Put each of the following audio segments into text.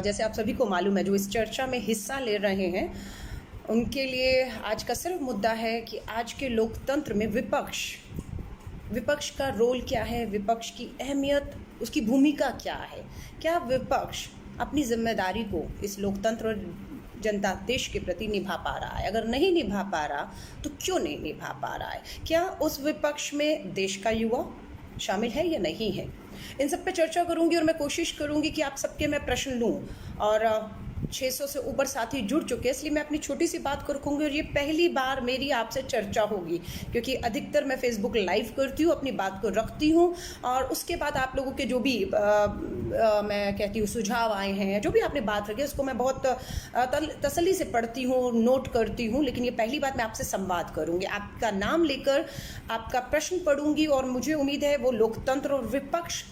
जैसे आप सभी को मालूम है, जो इस चर्चा में हिस्सा ले रहे हैं उनके लिए आज का सिर्फ मुद्दा है कि आज के लोकतंत्र में विपक्ष का रोल क्या है, विपक्ष की अहमियत, उसकी भूमिका क्या है। क्या विपक्ष अपनी जिम्मेदारी को इस लोकतंत्र और जनता देश के प्रति निभा पा रहा है? अगर नहीं निभा पा रहा तो क्यों नहीं निभा पा रहा है? क्या उस विपक्ष में देश का युवा शामिल है या नहीं है? इन सब पे चर्चा करूंगी और मैं कोशिश करूंगी कि आप सबके मैं प्रश्न लूं। और 600 से ऊपर साथी जुड़ चुके हैं, इसलिए मैं अपनी छोटी सी बात करूंगी। और ये पहली बार मेरी आपसे चर्चा होगी, क्योंकि अधिकतर मैं फेसबुक लाइव करती हूँ, अपनी बात को रखती हूँ और उसके बाद आप लोगों के जो भी मैं कहती हूँ सुझाव आए हैं, जो भी आपने बात रखी उसको मैं बहुत तसल्ली से पढ़ती हूँ, नोट करती हूँ। लेकिन ये पहली बात मैं आपसे संवाद करूँगी, आपका नाम लेकर आपका प्रश्न पढ़ूंगी और मुझे उम्मीद है वो लोकतंत्र और विपक्ष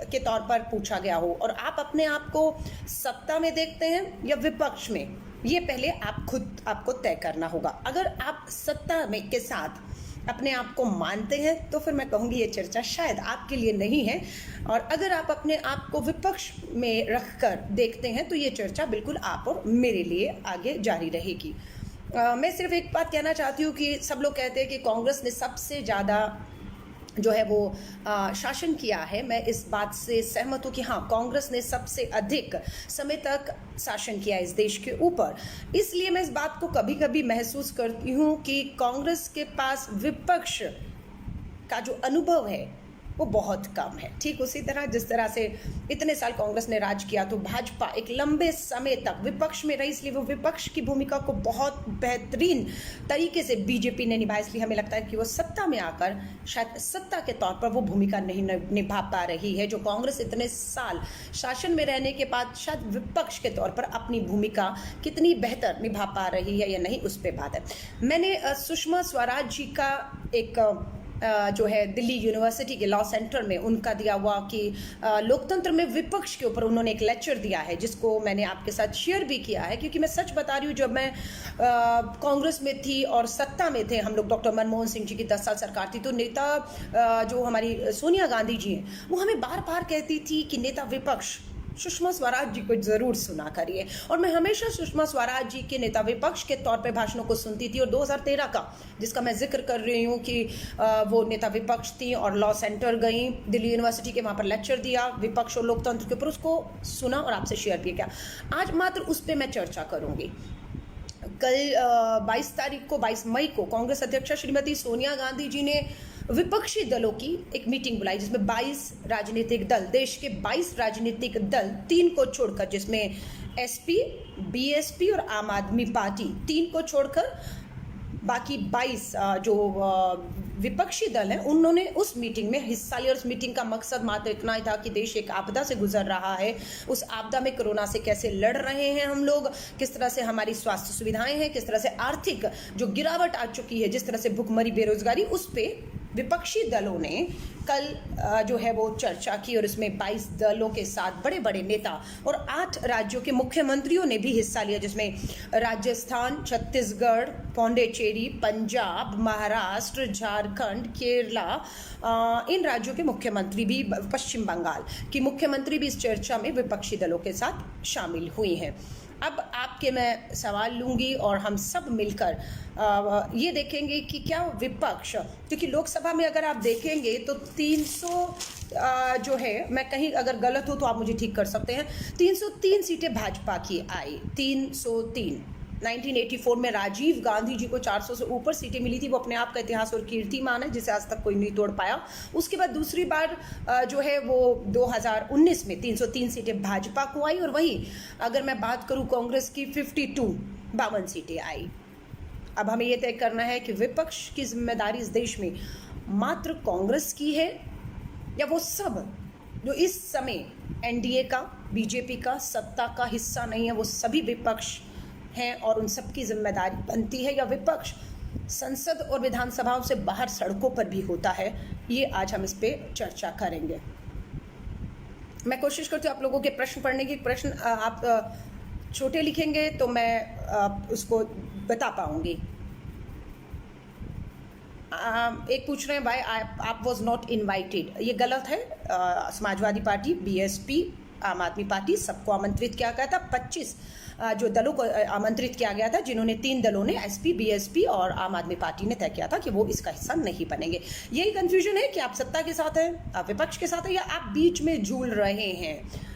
के तौर पर पूछा गया हो। और आप अपने आप को सत्ता में देखते हैं या विपक्ष में, ये पहले आपको तय करना होगा। अगर आप सत्ता में के साथ अपने आप को मानते हैं तो फिर मैं कहूँगी ये चर्चा शायद आपके लिए नहीं है। और अगर आप अपने आप को विपक्ष में रखकर देखते हैं तो ये चर्चा बिल्कुल आप और मेरे लिए आगे जारी रहेगी। मैं सिर्फ एक बात कहना चाहती हूँ कि सब लोग कहते हैं कि कांग्रेस ने सबसे ज़्यादा जो है वो शासन किया है। मैं इस बात से सहमत हूँ कि हाँ, कांग्रेस ने सबसे अधिक समय तक शासन किया इस देश के ऊपर। इसलिए मैं इस बात को कभी कभी महसूस करती हूँ कि कांग्रेस के पास विपक्ष का जो अनुभव है वो बहुत कम है। ठीक उसी तरह जिस तरह से इतने साल कांग्रेस ने राज किया तो भाजपा एक लंबे समय तक विपक्ष में रही, इसलिए वो विपक्ष की भूमिका को बहुत बेहतरीन तरीके से बीजेपी ने निभाया। इसलिए हमें लगता है कि वो सत्ता में आकर शायद सत्ता के तौर पर वो भूमिका नहीं निभा पा रही है, जो कांग्रेस इतने साल शासन में रहने के बाद शायद विपक्ष के तौर पर अपनी भूमिका कितनी बेहतर निभा पा रही है या नहीं, उस पर बात है। मैंने सुषमा स्वराज जी का एक जो है दिल्ली यूनिवर्सिटी के लॉ सेंटर में उनका दिया हुआ कि लोकतंत्र में विपक्ष के ऊपर उन्होंने एक लेक्चर दिया है, जिसको मैंने आपके साथ शेयर भी किया है। क्योंकि मैं सच बता रही हूँ, जब मैं कांग्रेस में थी और सत्ता में थे हम लोग, डॉक्टर मनमोहन सिंह जी की 10 साल सरकार थी, तो नेता जो हमारी सोनिया गांधी जी हैं वो हमें बार बार कहती थी कि नेता विपक्ष सुषमा स्वराज जी को जरूर सुना करिए। और मैं हमेशा सुषमा स्वराज जी के नेता विपक्ष के तौर पे भाषणों को सुनती थी। और 2013 का जिसका मैं जिक्र कर रही हूँ कि वो नेता विपक्ष थी और लॉ सेंटर गई, दिल्ली यूनिवर्सिटी के वहाँ पर लेक्चर दिया विपक्ष और लोकतंत्र के ऊपर, उसको सुना और आपसे शेयर भी किया। आज मात्र उस पर मैं चर्चा करूँगी। कल 22 मई को कांग्रेस अध्यक्षा श्रीमती सोनिया गांधी जी ने विपक्षी दलों की एक मीटिंग बुलाई, जिसमें 22 राजनीतिक दल, देश के 22 राजनीतिक दल, 3 को छोड़कर, जिसमें एसपी, बीएसपी और आम आदमी पार्टी, 3 को छोड़कर बाकी 22 जो विपक्षी दल हैं उन्होंने उस मीटिंग में हिस्सा लिया। और उस मीटिंग का मकसद मात्र इतना ही था कि देश एक आपदा से गुजर रहा है, उस आपदा में कोरोना से कैसे लड़ रहे हैं हम लोग, किस तरह से हमारी स्वास्थ्य सुविधाएं हैं, किस तरह से आर्थिक जो गिरावट आ चुकी है, जिस तरह से भुखमरी, बेरोजगारी, उस पर विपक्षी दलों ने कल जो है वो चर्चा की। और इसमें 22 दलों के साथ बड़े बड़े नेता और 8 राज्यों के मुख्यमंत्रियों ने भी हिस्सा लिया, जिसमें राजस्थान, छत्तीसगढ़, पौंडीचेरी, पंजाब, महाराष्ट्र, झारखंड, केरला, इन राज्यों के मुख्यमंत्री भी, पश्चिम बंगाल की मुख्यमंत्री भी इस चर्चा में विपक्षी दलों के साथ शामिल हुई हैं। अब आपके मैं सवाल लूंगी और हम सब मिलकर ये देखेंगे कि क्या विपक्ष, क्योंकि लोकसभा में अगर आप देखेंगे तो 300 जो है, मैं कहीं अगर गलत हो तो आप मुझे ठीक कर सकते हैं, 303 सीटें भाजपा की आई, 303। 1984 में राजीव गांधी जी को 400 से ऊपर सीटें मिली थी, वो अपने आप का इतिहास और कीर्तिमान है जिसे आज तक कोई नहीं तोड़ पाया। उसके बाद दूसरी बार जो है वो 2019 में 303 सीटें भाजपा को आई। और वही अगर मैं बात करूं कांग्रेस की, 52 सीटें आई। अब हमें ये तय करना है कि विपक्ष की जिम्मेदारी इस देश में मात्र कांग्रेस की है या वो सब जो इस समय एनडीए का, बीजेपी का, सत्ता का हिस्सा नहीं है, वो सभी विपक्ष हैं और उन सब की जिम्मेदारी बनती है, या विपक्ष संसद और विधानसभाओं से बाहर सड़कों पर भी होता है। ये आज हम इस पे चर्चा करेंगे। मैं कोशिश करती हूँ आप लोगों के प्रश्न पढ़ने की। प्रश्न आप छोटे लिखेंगे तो मैं उसको बता पाऊंगी। एक पूछ रहे हैं भाई आप वॉज नॉट इन्वाइटेड, ये गलत है। समाजवादी पार्टी, बीएसपी, आम आदमी पार्टी सबको आमंत्रित किया गया था। 25 जो दलों को आमंत्रित किया गया था, जिन्होंने 3 दलों ने एसपी, बीएसपी और आम आदमी पार्टी ने तय किया था कि वो इसका हिस्सा नहीं बनेंगे। यही कंफ्यूजन है कि आप सत्ता के साथ हैं, आप विपक्ष के साथ हैं, या आप बीच में झूल रहे हैं।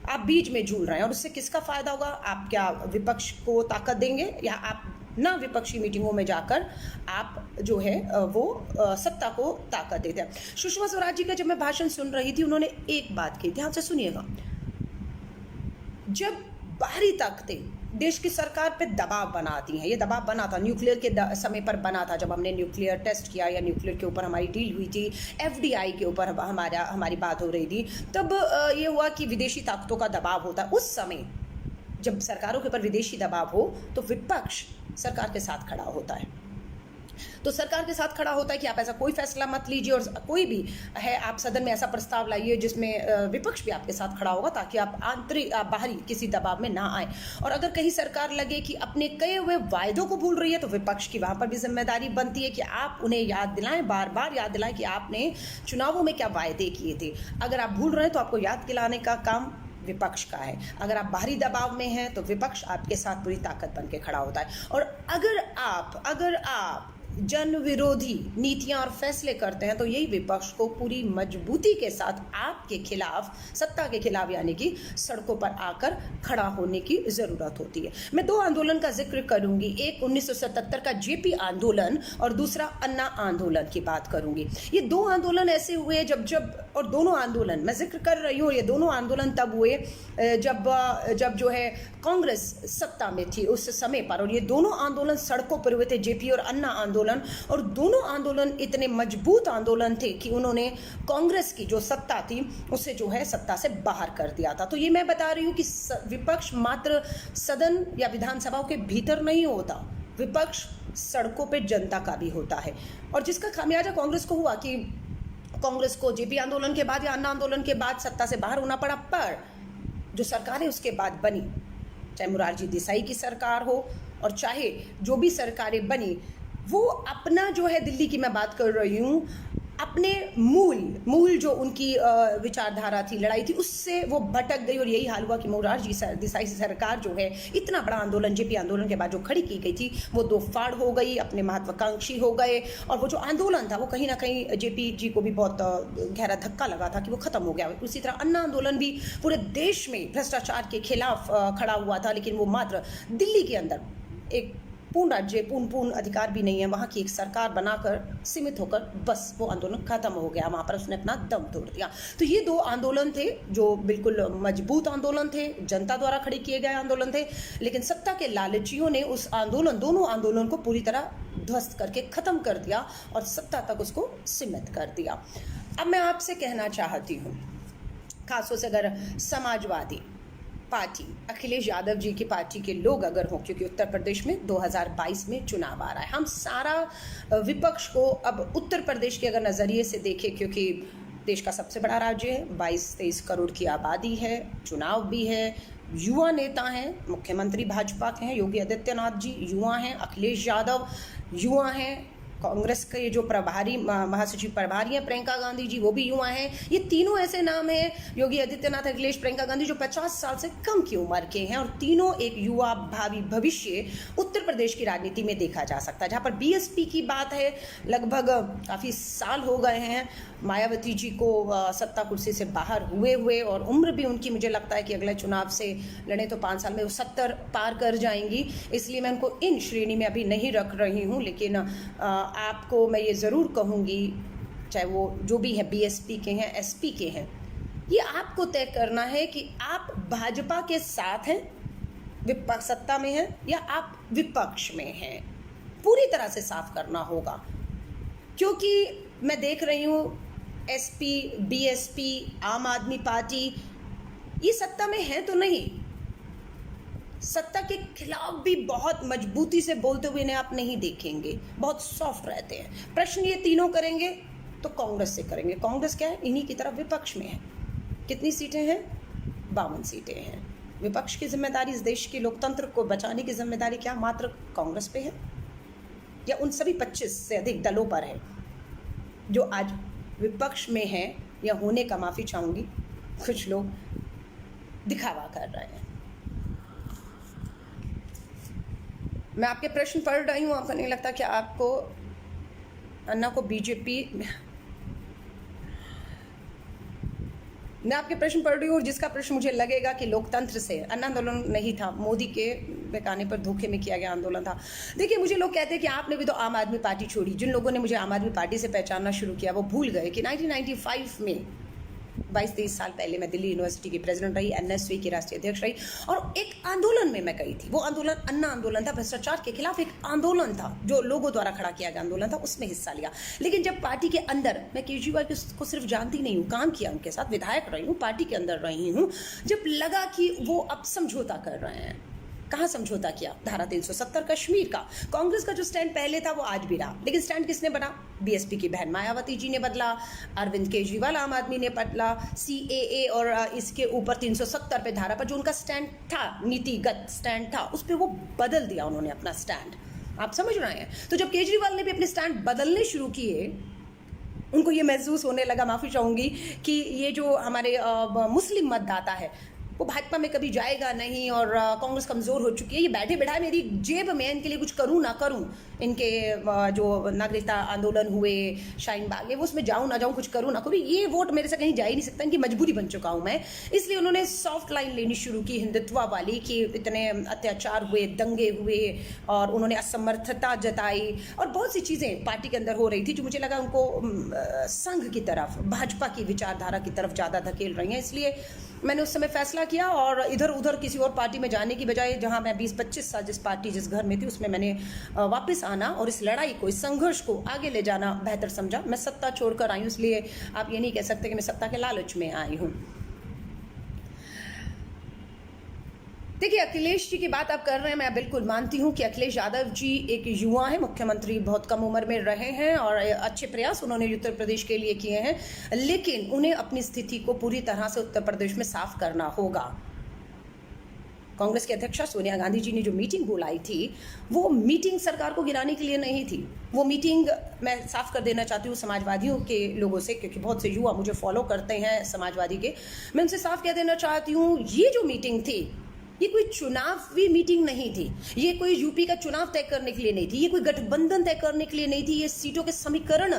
आप बीच में झूल रहे हैं और उससे किसका फायदा होगा? आप क्या विपक्ष को ताकत देंगे, या आप ना विपक्षी मीटिंगों में जाकर आप जो है वो सत्ता को ताकत देते हैं। सुषमा स्वराज जी का जब मैं भाषण सुन रही थी, उन्होंने एक बात कही, ध्यान से सुनिएगा। जब बाहरी ताकतें देश की सरकार पे दबाव बनाती हैं, ये दबाव बना था न्यूक्लियर के समय पर, बना था जब हमने न्यूक्लियर टेस्ट किया या न्यूक्लियर के ऊपर हमारी डील हुई थी, एफडीआई के ऊपर हमारी बात हो रही थी, तब ये हुआ कि विदेशी ताकतों का दबाव होता है। उस समय जब सरकारों के ऊपर विदेशी दबाव हो तो विपक्ष सरकार के साथ खड़ा होता है। तो सरकार के साथ खड़ा होता है कि आप ऐसा कोई फैसला मत लीजिए, और कोई भी है आप सदन में ऐसा प्रस्ताव लाइए जिसमें विपक्ष भी आपके साथ खड़ा होगा, ताकि आप बाहरी किसी दबाव में ना आए। और अगर कहीं सरकार लगे कि अपने कहे हुए वायदों को भूल रही है, तो विपक्ष की वहां पर भी जिम्मेदारी बनती है कि आप उन्हें याद दिलाएं, बार बार याद दिलाएं कि आपने चुनावों में क्या वायदे किए थे। अगर आप भूल रहे हैं तो आपको याद दिलाने का काम विपक्ष का है। अगर आप बाहरी दबाव में हैं तो विपक्ष आपके साथ पूरी ताकत बन के खड़ा होता है। और अगर आप जन विरोधी नीतियां और फैसले करते हैं, तो यही विपक्ष को पूरी मजबूती के साथ आपके खिलाफ, सत्ता के खिलाफ, यानी कि सड़कों पर आकर खड़ा होने की जरूरत होती है। मैं 2 आंदोलन का जिक्र करूंगी, एक 1977 का जेपी आंदोलन और दूसरा अन्ना आंदोलन की बात करूंगी। ये 2 आंदोलन ऐसे हुए जब और दोनों आंदोलन मैं जिक्र कर रही हूँ, ये दोनों आंदोलन तब हुए जब जो है कांग्रेस सत्ता में थी उस समय पर, और ये दोनों आंदोलन सड़कों पर हुए थे, जेपी और अन्ना आंदोलन। और दोनों आंदोलन इतने मजबूत आंदोलन थे कि उन्होंने कांग्रेस की जो सत्ता थी उसे जो है सत्ता से बाहर कर दिया था। तो ये मैं बता रही हूँ कि विपक्ष मात्र सदन या विधानसभाओं के भीतर नहीं होता, विपक्ष सड़कों पे जनता का भी होता है। और जिसका खामियाजा कांग्रेस को हुआ कि कांग्रेस को जेपी आंदोलन के बाद या अन्ना आंदोलन के बाद सत्ता से बाहर होना पड़ा, पर जो सरकारें उसके बाद बनी, चाहे मोरारजी देसाई की सरकार हो और चाहे जो भी सरकारें बनी, वो अपना जो है, दिल्ली की मैं बात कर रही हूँ, अपने मूल जो उनकी विचारधारा थी, लड़ाई थी, उससे वो भटक गई। और यही हाल हुआ कि मोरारजी देसाई सरकार जो है, इतना बड़ा आंदोलन जेपी आंदोलन के बाद जो खड़ी की गई थी, वो 2 फाड़ हो गई, अपने महत्वाकांक्षी हो गए। और वो जो आंदोलन था वो कहीं ना कहीं जेपी जी को भी बहुत गहरा धक्का लगा था कि वो खत्म हो गया। उसी तरह अन्ना आंदोलन भी पूरे देश में भ्रष्टाचार के खिलाफ खड़ा हुआ था, लेकिन वो मात्र दिल्ली के अंदर एक पूर्ण राज्य, पूर्ण अधिकार भी नहीं है, वहाँ की एक सरकार बनाकर सीमित होकर बस वो आंदोलन खत्म हो गया, वहाँ पर उसने अपना दम तोड़ दिया। तो ये 2 आंदोलन थे जो बिल्कुल मजबूत आंदोलन थे, जनता द्वारा खड़े किए गए आंदोलन थे, लेकिन सत्ता के लालचियों ने उस दोनों आंदोलन को पूरी तरह ध्वस्त करके खत्म कर दिया और सत्ता तक उसको सीमित कर दिया। अब मैं आपसे कहना चाहती हूँ, खासतौर से अगर समाजवादी पार्टी, अखिलेश यादव जी की पार्टी के लोग अगर हों, क्योंकि उत्तर प्रदेश में 2022 में चुनाव आ रहा है, हम सारा विपक्ष को अब उत्तर प्रदेश के अगर नज़रिए से देखें, क्योंकि देश का सबसे बड़ा राज्य है, 22-23 करोड़ की आबादी है, चुनाव भी है, युवा नेता हैं, मुख्यमंत्री भाजपा के हैं योगी आदित्यनाथ जी, युवा हैं, अखिलेश यादव युवा हैं, कांग्रेस के जो प्रभारी महासचिव प्रभारी हैं प्रियंका गांधी जी, वो भी युवा हैं। ये तीनों ऐसे नाम हैं, योगी आदित्यनाथ, अखिलेश, प्रियंका गांधी, जो 50 साल से कम की उम्र के हैं, और तीनों एक युवा भावी भविष्य उत्तर प्रदेश की राजनीति में देखा जा सकता है। जहाँ पर बीएसपी की बात है, लगभग काफ़ी साल हो गए हैं मायावती जी को सत्ता कुर्सी से बाहर हुए और उम्र भी उनकी, मुझे लगता है कि अगले चुनाव से लड़े तो 5 साल में वो 70 पार कर जाएंगी, इसलिए मैं उनको इन श्रेणी में अभी नहीं रख रही हूँ। लेकिन आपको मैं ये ज़रूर कहूँगी, चाहे वो जो भी है, बीएसपी के हैं, एसपी के हैं, ये आपको तय करना है कि आप भाजपा के साथ हैं, विपक्ष सत्ता में हैं, या आप विपक्ष में हैं। पूरी तरह से साफ करना होगा, क्योंकि मैं देख रही हूँ एसपी, बीएसपी, आम आदमी पार्टी ये सत्ता में है तो नहीं, सत्ता के खिलाफ भी बहुत मजबूती से बोलते हुए इन्हें आप नहीं देखेंगे, बहुत सॉफ्ट रहते हैं। प्रश्न ये तीनों करेंगे तो कांग्रेस से करेंगे। कांग्रेस क्या है, इन्हीं की तरफ विपक्ष में है। कितनी सीटें हैं? 52 सीटें हैं। विपक्ष की जिम्मेदारी, इस देश के लोकतंत्र को बचाने की जिम्मेदारी क्या मात्र कांग्रेस पे है, या उन सभी 25 से अधिक दलों पर है जो आज विपक्ष में हैं या होने का, माफ़ी चाहूँगी, कुछ लोग दिखावा कर रहे हैं। मैं आपके प्रश्न पढ़ रही हूँ, आपको नहीं लगता कि आपको अन्ना को बीजेपी, मैं आपके प्रश्न पढ़ रही हूँ और जिसका प्रश्न मुझे लगेगा कि लोकतंत्र से अन्ना आंदोलन नहीं था, मोदी के बहकाने पर धोखे में किया गया आंदोलन था। देखिए, मुझे लोग कहते हैं कि आपने भी तो आम आदमी पार्टी छोड़ी। जिन लोगों ने मुझे आम आदमी पार्टी से पहचानना शुरू किया वो भूल गए कि 1995 में 22-23 साल पहले मैं दिल्ली यूनिवर्सिटी की प्रेसिडेंट रही, एनएसवी की राष्ट्रीय अध्यक्ष रही, और एक आंदोलन में मैं गई थी। वो आंदोलन अन्ना आंदोलन था, भ्रष्टाचार के खिलाफ एक आंदोलन था जो लोगों द्वारा खड़ा किया गया आंदोलन था, उसमें हिस्सा लिया। लेकिन जब पार्टी के अंदर, मैं केजरीवाल को सिर्फ जानती नहीं हूँ, काम किया उनके साथ, विधायक रही हूँ, पार्टी के अंदर रही हूँ, जब लगा कि वो अब समझौता कर रहे हैं, कहाँ समझौता किया? धारा 370 कश्मीर का। कांग्रेस का जो स्टैंड पहले था वो आज भी रहा, लेकिन स्टैंड किसने बना? बीएसपी की बहन मायावती जी ने बदला, अरविंद केजरीवाल आम आदमी ने बदला, सीएए और इसके ऊपर 370 पे धारा पर जो उनका स्टैंड था, नीतिगत स्टैंड था, उस पर वो बदल दिया उन्होंने अपना स्टैंड। आप समझ रहे हैं? तो जब केजरीवाल ने भी अपने स्टैंड बदलने शुरू किए, उनको ये महसूस होने लगा, माफ़ी चाहूँगी, कि ये जो हमारे मुस्लिम मतदाता है वो भाजपा में कभी जाएगा नहीं और कांग्रेस कमज़ोर हो चुकी है, ये बैठे बैठाए मेरी जेब में इनके लिए कुछ करूँ ना करूँ, इनके जो नागरिकता आंदोलन हुए, शाहीन बाग, वो उसमें जाऊँ ना जाऊँ, कुछ करूँ ना करूँ, ये वोट मेरे से कहीं जा ही नहीं सकता, इनकी मजबूरी बन चुका हूँ मैं। इसलिए उन्होंने सॉफ्ट लाइन लेनी शुरू की हिंदुत्व वाली, कि इतने अत्याचार हुए, दंगे हुए, और उन्होंने असमर्थता जताई और बहुत सी चीज़ें पार्टी के अंदर हो रही थी जो मुझे लगा उनको संघ की तरफ, भाजपा की विचारधारा की तरफ ज़्यादा धकेल रही हैं। इसलिए मैंने उस समय फैसला किया और इधर उधर किसी और पार्टी में जाने की बजाय, जहां मैं 20-25 साल जिस पार्टी, जिस घर में थी, उसमें मैंने वापस आना और इस लड़ाई को, इस संघर्ष को आगे ले जाना बेहतर समझा। मैं सत्ता छोड़कर आई हूँ, इसलिए आप ये नहीं कह सकते कि मैं सत्ता के लालच में आई हूँ। देखिए, अखिलेश जी की बात आप कर रहे हैं, मैं बिल्कुल मानती हूं कि अखिलेश यादव जी एक युवा है, मुख्यमंत्री बहुत कम उम्र में रहे हैं और अच्छे प्रयास उन्होंने उत्तर प्रदेश के लिए किए हैं, लेकिन उन्हें अपनी स्थिति को पूरी तरह से उत्तर प्रदेश में साफ करना होगा। कांग्रेस की अध्यक्षा सोनिया गांधी जी ने जो मीटिंग बुलाई थी, वो मीटिंग सरकार को गिराने के लिए नहीं थी। वो मीटिंग, मैं साफ कर देना चाहती हूँ समाजवादियों के लोगों से, क्योंकि बहुत से युवा मुझे फॉलो करते हैं समाजवादी के, मैं उनसे साफ कह देना चाहती हूँ, ये जो मीटिंग थी, ये कोई चुनावी मीटिंग नहीं थी, ये कोई यूपी का चुनाव तय करने के लिए नहीं थी, ये कोई गठबंधन तय करने के लिए नहीं थी, ये सीटों के समीकरण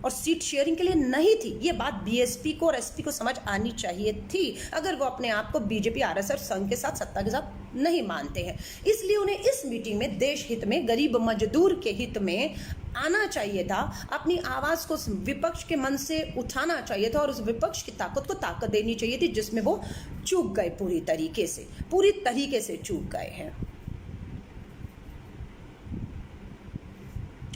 और सीट शेयरिंग के लिए नहीं थी। ये बात बीएसपी को और एसपी को समझ आनी चाहिए थी, अगर वो अपने आप को बीजेपी, आरएसएस, संघ के साथ, सत्ता के साथ नहीं मानते हैं। इसलिए उन्हें इस मीटिंग में देश हित में, गरीब मजदूर के हित में आना चाहिए था, अपनी आवाज़ को विपक्ष के मन से उठाना चाहिए था और उस विपक्ष की ताकत को ताकत देनी चाहिए थी, जिसमें वो चूक गए, पूरी तरीके से चूक गए हैं।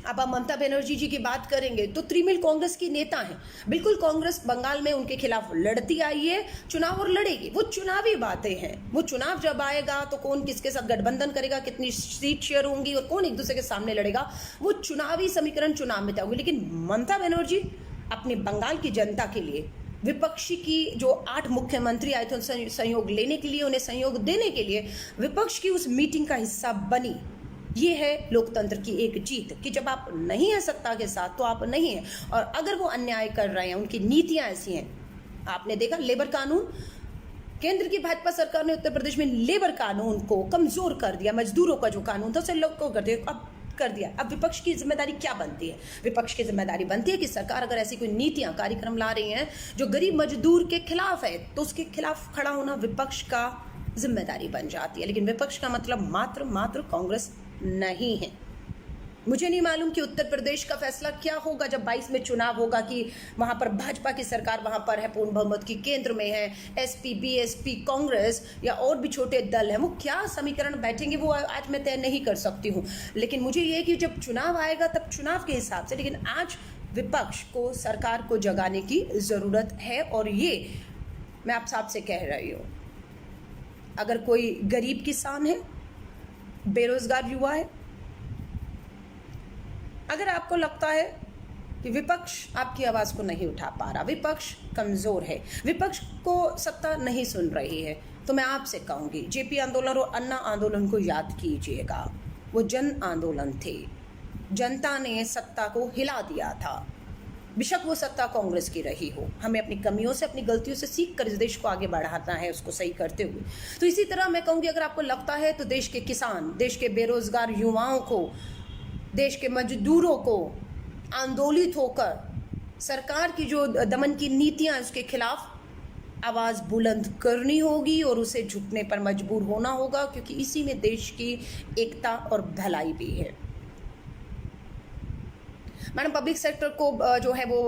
अब आप ममता बनर्जी जी की बात करेंगे तो तृणमूल कांग्रेस की नेता हैं, बिल्कुल कांग्रेस बंगाल में उनके खिलाफ लड़ती आई है, चुनाव और लड़ेगी, वो चुनावी बातें हैं। वो चुनाव जब आएगा तो कौन किसके साथ गठबंधन करेगा, कितनी सीट शेयर होंगी और कौन एक दूसरे के सामने लड़ेगा, वो चुनावी समीकरण चुनाव में तय होगी। लेकिन ममता बनर्जी अपने बंगाल की जनता के लिए, विपक्षी की जो 8 मुख्यमंत्री आए थे उन सहयोग लेने के लिए, उन्हें सहयोग देने के लिए विपक्ष की उस मीटिंग का हिस्सा बनी। ये है लोकतंत्र की एक जीत, कि जब आप नहीं हैं सत्ता के साथ तो आप नहीं हैं, और अगर वो अन्याय कर रहे हैं, उनकी नीतियां ऐसी हैं। आपने देखा लेबर कानून, केंद्र की भाजपा सरकार ने उत्तर प्रदेश में लेबर कानून को कमजोर कर दिया, मजदूरों का जो कानून था उसे लोग को कर दिया। अब विपक्ष की जिम्मेदारी क्या बनती है? विपक्ष की जिम्मेदारी बनती है कि सरकार अगर ऐसी कोई नीतियां, कार्यक्रम ला रही हैं जो गरीब मजदूर के खिलाफ है, तो उसके खिलाफ खड़ा होना विपक्ष का जिम्मेदारी बन जाती है। लेकिन विपक्ष का मतलब मात्र कांग्रेस नहीं है। मुझे नहीं मालूम कि उत्तर प्रदेश का फैसला क्या होगा जब 22 में चुनाव होगा, कि वहां पर भाजपा की सरकार वहां पर है, पूर्ण बहुमत की केंद्र में है, एसपी, बीएसपी, कांग्रेस या और भी छोटे दल हैं, वो क्या समीकरण बैठेंगे वो आज मैं तय नहीं कर सकती हूँ। लेकिन मुझे ये कि जब चुनाव आएगा तब चुनाव के हिसाब से, लेकिन आज विपक्ष को, सरकार को जगाने की जरूरत है। और ये मैं आप साहब से कह रही हूँ, अगर कोई गरीब किसान है, बेरोजगार युवा है, अगर आपको लगता है कि विपक्ष आपकी आवाज़ को नहीं उठा पा रहा, विपक्ष कमज़ोर है, विपक्ष को सत्ता नहीं सुन रही है, तो मैं आपसे कहूँगी, जेपी आंदोलन और अन्ना आंदोलन को याद कीजिएगा। वो जन आंदोलन थे, जनता ने सत्ता को हिला दिया था, बेशक वो सत्ता कांग्रेस की रही हो, हमें अपनी कमियों से, अपनी गलतियों से सीख कर इस देश को आगे बढ़ाना है, उसको सही करते हुए। तो इसी तरह मैं कहूँगी, अगर आपको लगता है तो देश के किसान, देश के बेरोजगार युवाओं को, देश के मजदूरों को आंदोलित होकर सरकार की जो दमन की नीतियां उसके खिलाफ आवाज़ बुलंद करनी होगी और उसे झुकने पर मजबूर होना होगा, क्योंकि इसी में देश की एकता और भलाई भी है। मैडम, पब्लिक सेक्टर को जो है वो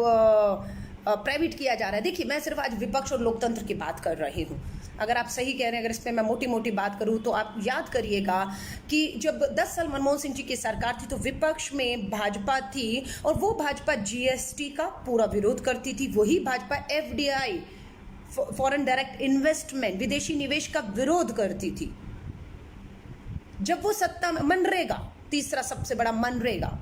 प्राइवेट किया जा रहा है। देखिए, मैं सिर्फ आज विपक्ष और लोकतंत्र की बात कर रही हूँ। अगर आप सही कह रहे हैं, अगर इस पर मैं मोटी मोटी बात करूँ तो आप याद करिएगा कि जब 10 साल मनमोहन सिंह जी की सरकार थी तो विपक्ष में भाजपा थी और वो भाजपा जीएसटी का पूरा विरोध करती थी। वही Bhajpa FDI, foreign direct investment, विदेशी निवेश का विरोध करती थी। जब वो सत्ता में, मनरेगा, तीसरा सबसे बड़ा MNREGA,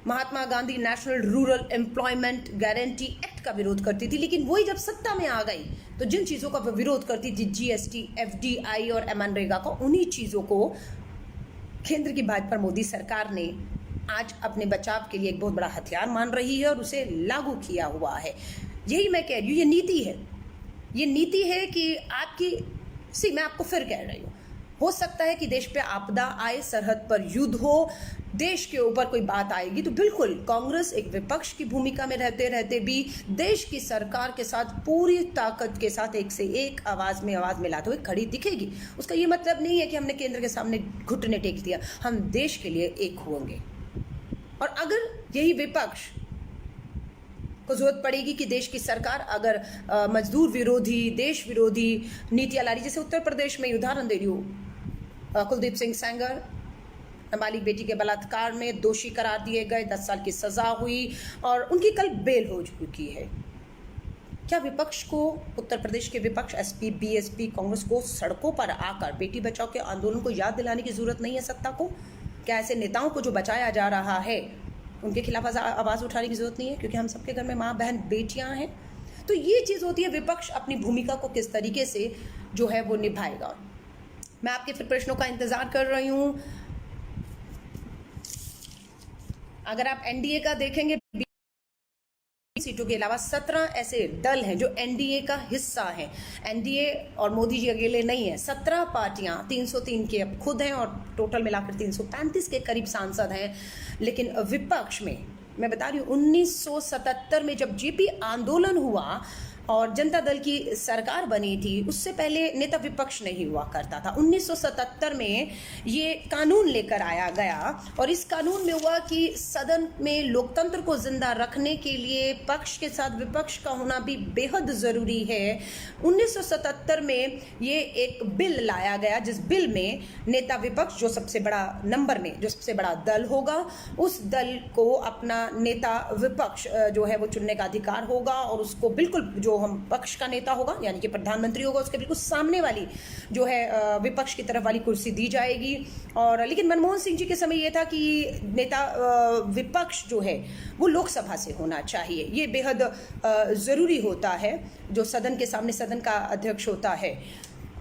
Mahatma Gandhi national rural employment guarantee act का विरोध करती थी। लेकिन वही जब सत्ता में आ गई तो जिन चीज़ों का विरोध करती थी, जीएसटी, एफडीआई और मनरेगा को, उन्हीं चीज़ों को केंद्र की भाजपा मोदी सरकार ने आज अपने बचाव के लिए एक बहुत बड़ा हथियार मान रही है और उसे लागू किया हुआ है। यही मैं कह रही हूँ, ये नीति है। ये नीति है कि आपकी मैं आपको फिर कह रही हूँ, हो सकता है कि देश पे आपदा आए, सरहद पर युद्ध हो, देश के ऊपर कोई बात आएगी तो बिल्कुल कांग्रेस एक विपक्ष की भूमिका में रहते रहते भी देश की सरकार के साथ पूरी ताकत के साथ एक से एक आवाज में आवाज मिलाते हुए खड़ी दिखेगी। उसका ये मतलब नहीं है कि हमने केंद्र के सामने घुटने टेक दिया, हम देश के लिए एक होंगे। और अगर यही विपक्ष को जरूरत पड़ेगी कि देश की सरकार अगर मजदूर विरोधी, देश विरोधी नीतियां ला रही, जैसे उत्तर प्रदेश में उदाहरण दे रही हूँ, कुलदीप सिंह सेंगर नाबालिग बेटी के बलात्कार में दोषी करार दिए गए, 10 साल की सजा हुई और उनकी कल बेल हो चुकी है। क्या विपक्ष को, उत्तर प्रदेश के विपक्ष, एसपी, बीएसपी, कांग्रेस को सड़कों पर आकर बेटी बचाओ के आंदोलन को याद दिलाने की जरूरत नहीं है सत्ता को? क्या ऐसे नेताओं को जो बचाया जा रहा है उनके खिलाफ आवाज उठाने की जरूरत नहीं है? क्योंकि हम सबके घर में माँ बहन बेटियां हैं। तो ये चीज होती है, विपक्ष अपनी भूमिका को किस तरीके से जो है वो निभाएगा। मैं आपके फिर प्रश्नों का इंतजार कर रही हूँ। अगर आप एनडीए का देखेंगे, सीटों के अलावा 17 ऐसे दल हैं जो एनडीए का हिस्सा हैं। एनडीए और मोदी जी अकेले नहीं है, 17 पार्टियां, 303 के अब खुद हैं और टोटल मिलाकर 335 के करीब सांसद हैं। लेकिन विपक्ष में मैं बता रही हूँ, 1977 में जब जेपी आंदोलन हुआ और जनता दल की सरकार बनी थी, उससे पहले नेता विपक्ष नहीं हुआ करता था। 1977 में ये कानून लेकर आया गया और इस कानून में हुआ कि सदन में लोकतंत्र को जिंदा रखने के लिए पक्ष के साथ विपक्ष का होना भी बेहद जरूरी है। 1977 में ये एक बिल लाया गया, जिस बिल में नेता विपक्ष, जो सबसे बड़ा नंबर में जो सबसे बड़ा दल होगा, उस दल को अपना नेता विपक्ष जो है वो चुनने का अधिकार होगा और उसको बिल्कुल जो हम पक्ष का नेता होगा यानी कि प्रधानमंत्री होगा, उसके बिल्कुल सामने वाली जो है विपक्ष की तरफ वाली कुर्सी दी जाएगी। और लेकिन मनमोहन सिंह जी के समय ये था कि नेता विपक्ष जो है वो लोकसभा से होना चाहिए। ये बेहद जरूरी होता है, जो सदन के सामने सदन का अध्यक्ष होता है।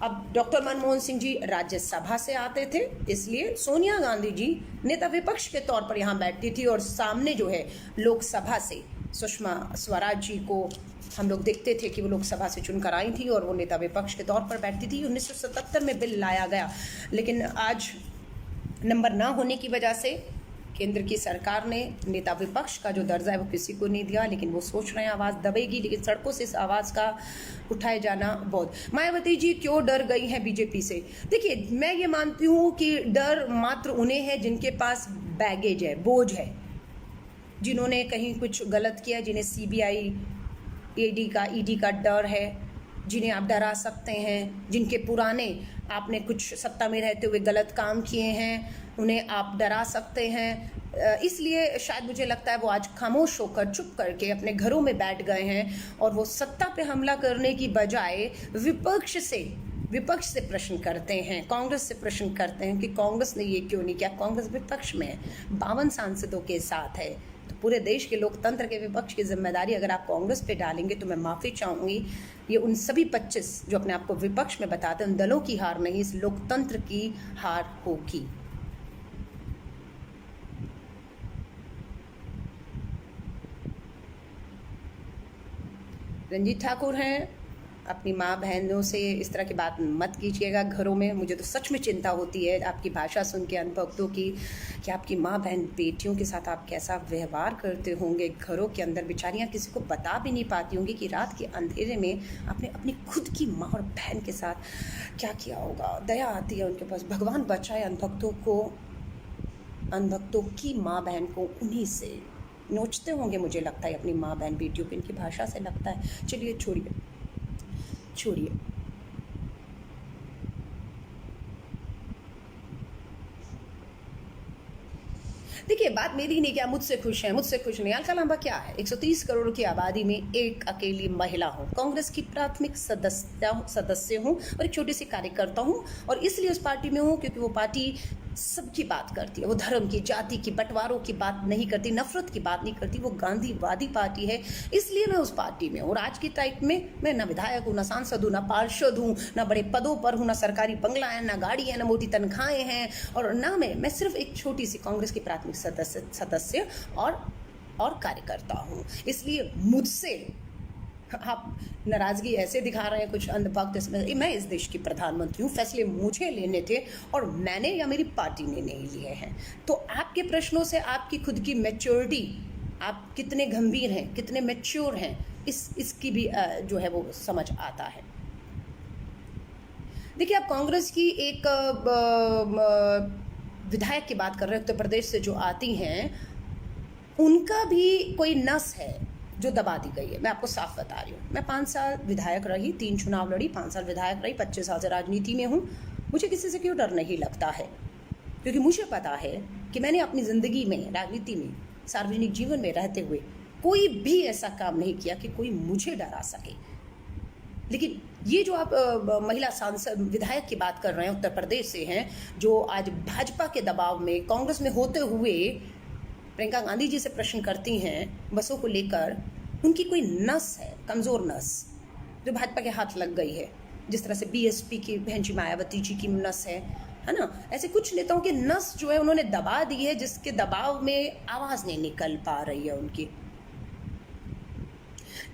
अब डॉक्टर मनमोहन सिंह जी राज्यसभा से आते थे, इसलिए सोनिया गांधी जी नेता विपक्ष के तौर पर यहाँ बैठती थी और सामने जो है लोकसभा से सुषमा स्वराज जी को हम लोग देखते थे कि वो लोकसभा से चुनकर आई थी और वो नेता विपक्ष के तौर पर बैठती थी। 1977 में बिल लाया गया, लेकिन आज नंबर ना होने की वजह से केंद्र की सरकार ने नेता विपक्ष का जो दर्जा है वो किसी को नहीं दिया। लेकिन वो सोच रहे हैं आवाज़ दबेगी, लेकिन सड़कों से इस आवाज़ का उठाए जाना बहुत। मायावती जी क्यों डर गई हैं बीजेपी से? देखिए, मैं ये मानती हूँ कि डर मात्र उन्हें है जिनके पास बैगेज है, बोझ है, जिन्होंने कहीं कुछ गलत किया, जिन्हें सीबीआई ईडी का डर है, जिन्हें आप डरा सकते हैं, जिनके पुराने आपने कुछ सत्ता में रहते हुए गलत काम किए हैं, उन्हें आप डरा सकते हैं। इसलिए शायद मुझे लगता है वो आज खामोश होकर, चुप करके अपने घरों में बैठ गए हैं और वो सत्ता पे हमला करने की बजाय विपक्ष से प्रश्न करते हैं, कांग्रेस से प्रश्न करते हैं कि कांग्रेस ने ये क्यों नहीं किया। कांग्रेस विपक्ष में है, 52 सांसदों के साथ है, तो पूरे देश के लोकतंत्र के विपक्ष की जिम्मेदारी अगर आप कांग्रेस पे डालेंगे तो मैं माफ़ी चाहूँगी। ये उन सभी 25 जो अपने आप को विपक्ष में बताते हैं, उन दलों की हार नहीं, इस लोकतंत्र की हार होगी। रंजीत ठाकुर हैं, अपनी माँ बहनों से इस तरह की बात मत कीजिएगा घरों में। मुझे तो सच में चिंता होती है आपकी भाषा सुन के अनुभक्तों की, कि आपकी माँ बहन बेटियों के साथ आप कैसा व्यवहार करते होंगे घरों के अंदर। बेचारियाँ किसी को बता भी नहीं पाती होंगी कि रात के अंधेरे में आपने अपनी खुद की माँ और बहन के साथ क्या किया होगा। दया आती है उनके पास। भगवान बचाए अनुभक्तों को, अनुभक्तों की माँ बहन को उन्हीं से नोचते होंगे मुझे लगता है अपनी माँ बहन बेटियों को, इनकी भाषा से लगता है। चलिए छोड़िए। देखिए, बात मेरी नहीं, क्या मुझसे खुश नहीं। अलका लांबा क्या है, 130 करोड़ की आबादी में एक अकेली महिला हूँ, कांग्रेस की प्राथमिक सदस्य हूँ और एक छोटी सी कार्यकर्ता हूँ, और इसलिए उस पार्टी में हूँ क्योंकि वो पार्टी सबकी बात करती है। वो धर्म की, जाति की, बंटवारों की बात नहीं करती, नफरत की बात नहीं करती। वो गांधीवादी पार्टी है, इसलिए मैं उस पार्टी में हूँ। और आज की टाइप में मैं ना विधायक हूँ, ना सांसद हूँ, ना पार्षद हूँ, ना बड़े पदों पर हूँ, ना सरकारी बंगला है, ना गाड़ी है, ना मोटी तनख्वाहें हैं, और ना मैं सिर्फ एक छोटी सी कांग्रेस की प्राथमिक सदस्य और कार्यकर्ता हूँ। इसलिए मुझसे आप नाराजगी ऐसे दिखा रहे हैं कुछ अंधभक्त, इसमें मैं इस देश की प्रधानमंत्री हूँ, फैसले मुझे लेने थे और मैंने या मेरी पार्टी ने नहीं लिए हैं। तो आपके प्रश्नों से आपकी खुद की मैच्योरिटी, आप कितने गंभीर हैं, कितने मैच्योर हैं, इसकी भी जो है वो समझ आता है। देखिए, आप कांग्रेस की एक विधायक की बात कर रहे हैं उत्तर प्रदेश से जो आती हैं, उनका भी कोई नस है जो दबा दी गई है। मैं आपको साफ बता रही हूँ। मैं 5 साल विधायक रही, 3 चुनाव लड़ी, 5 साल विधायक रही, 25 साल से राजनीति में हूँ। मुझे किसी से क्यों डर नहीं लगता है, क्योंकि मुझे पता है कि मैंने अपनी ज़िंदगी में, राजनीति में, सार्वजनिक जीवन में रहते हुए कोई भी ऐसा काम नहीं किया कि कोई मुझे डरा सके। लेकिन ये जो आप महिला सांसद विधायक की बात कर रहे हैं, उत्तर प्रदेश से हैं, जो आज भाजपा के दबाव में कांग्रेस में होते हुए प्रियंका गांधी जी से प्रश्न करती हैं बसों को लेकर, उनकी कोई नस है, कमज़ोर नस, जो भाजपा के हाथ लग गई है। जिस तरह से बीएसपी की बहन जी मायावती जी की नस है ना, ऐसे कुछ नेताओं की नस जो है उन्होंने दबा दी है, जिसके दबाव में आवाज़ नहीं निकल पा रही है उनकी।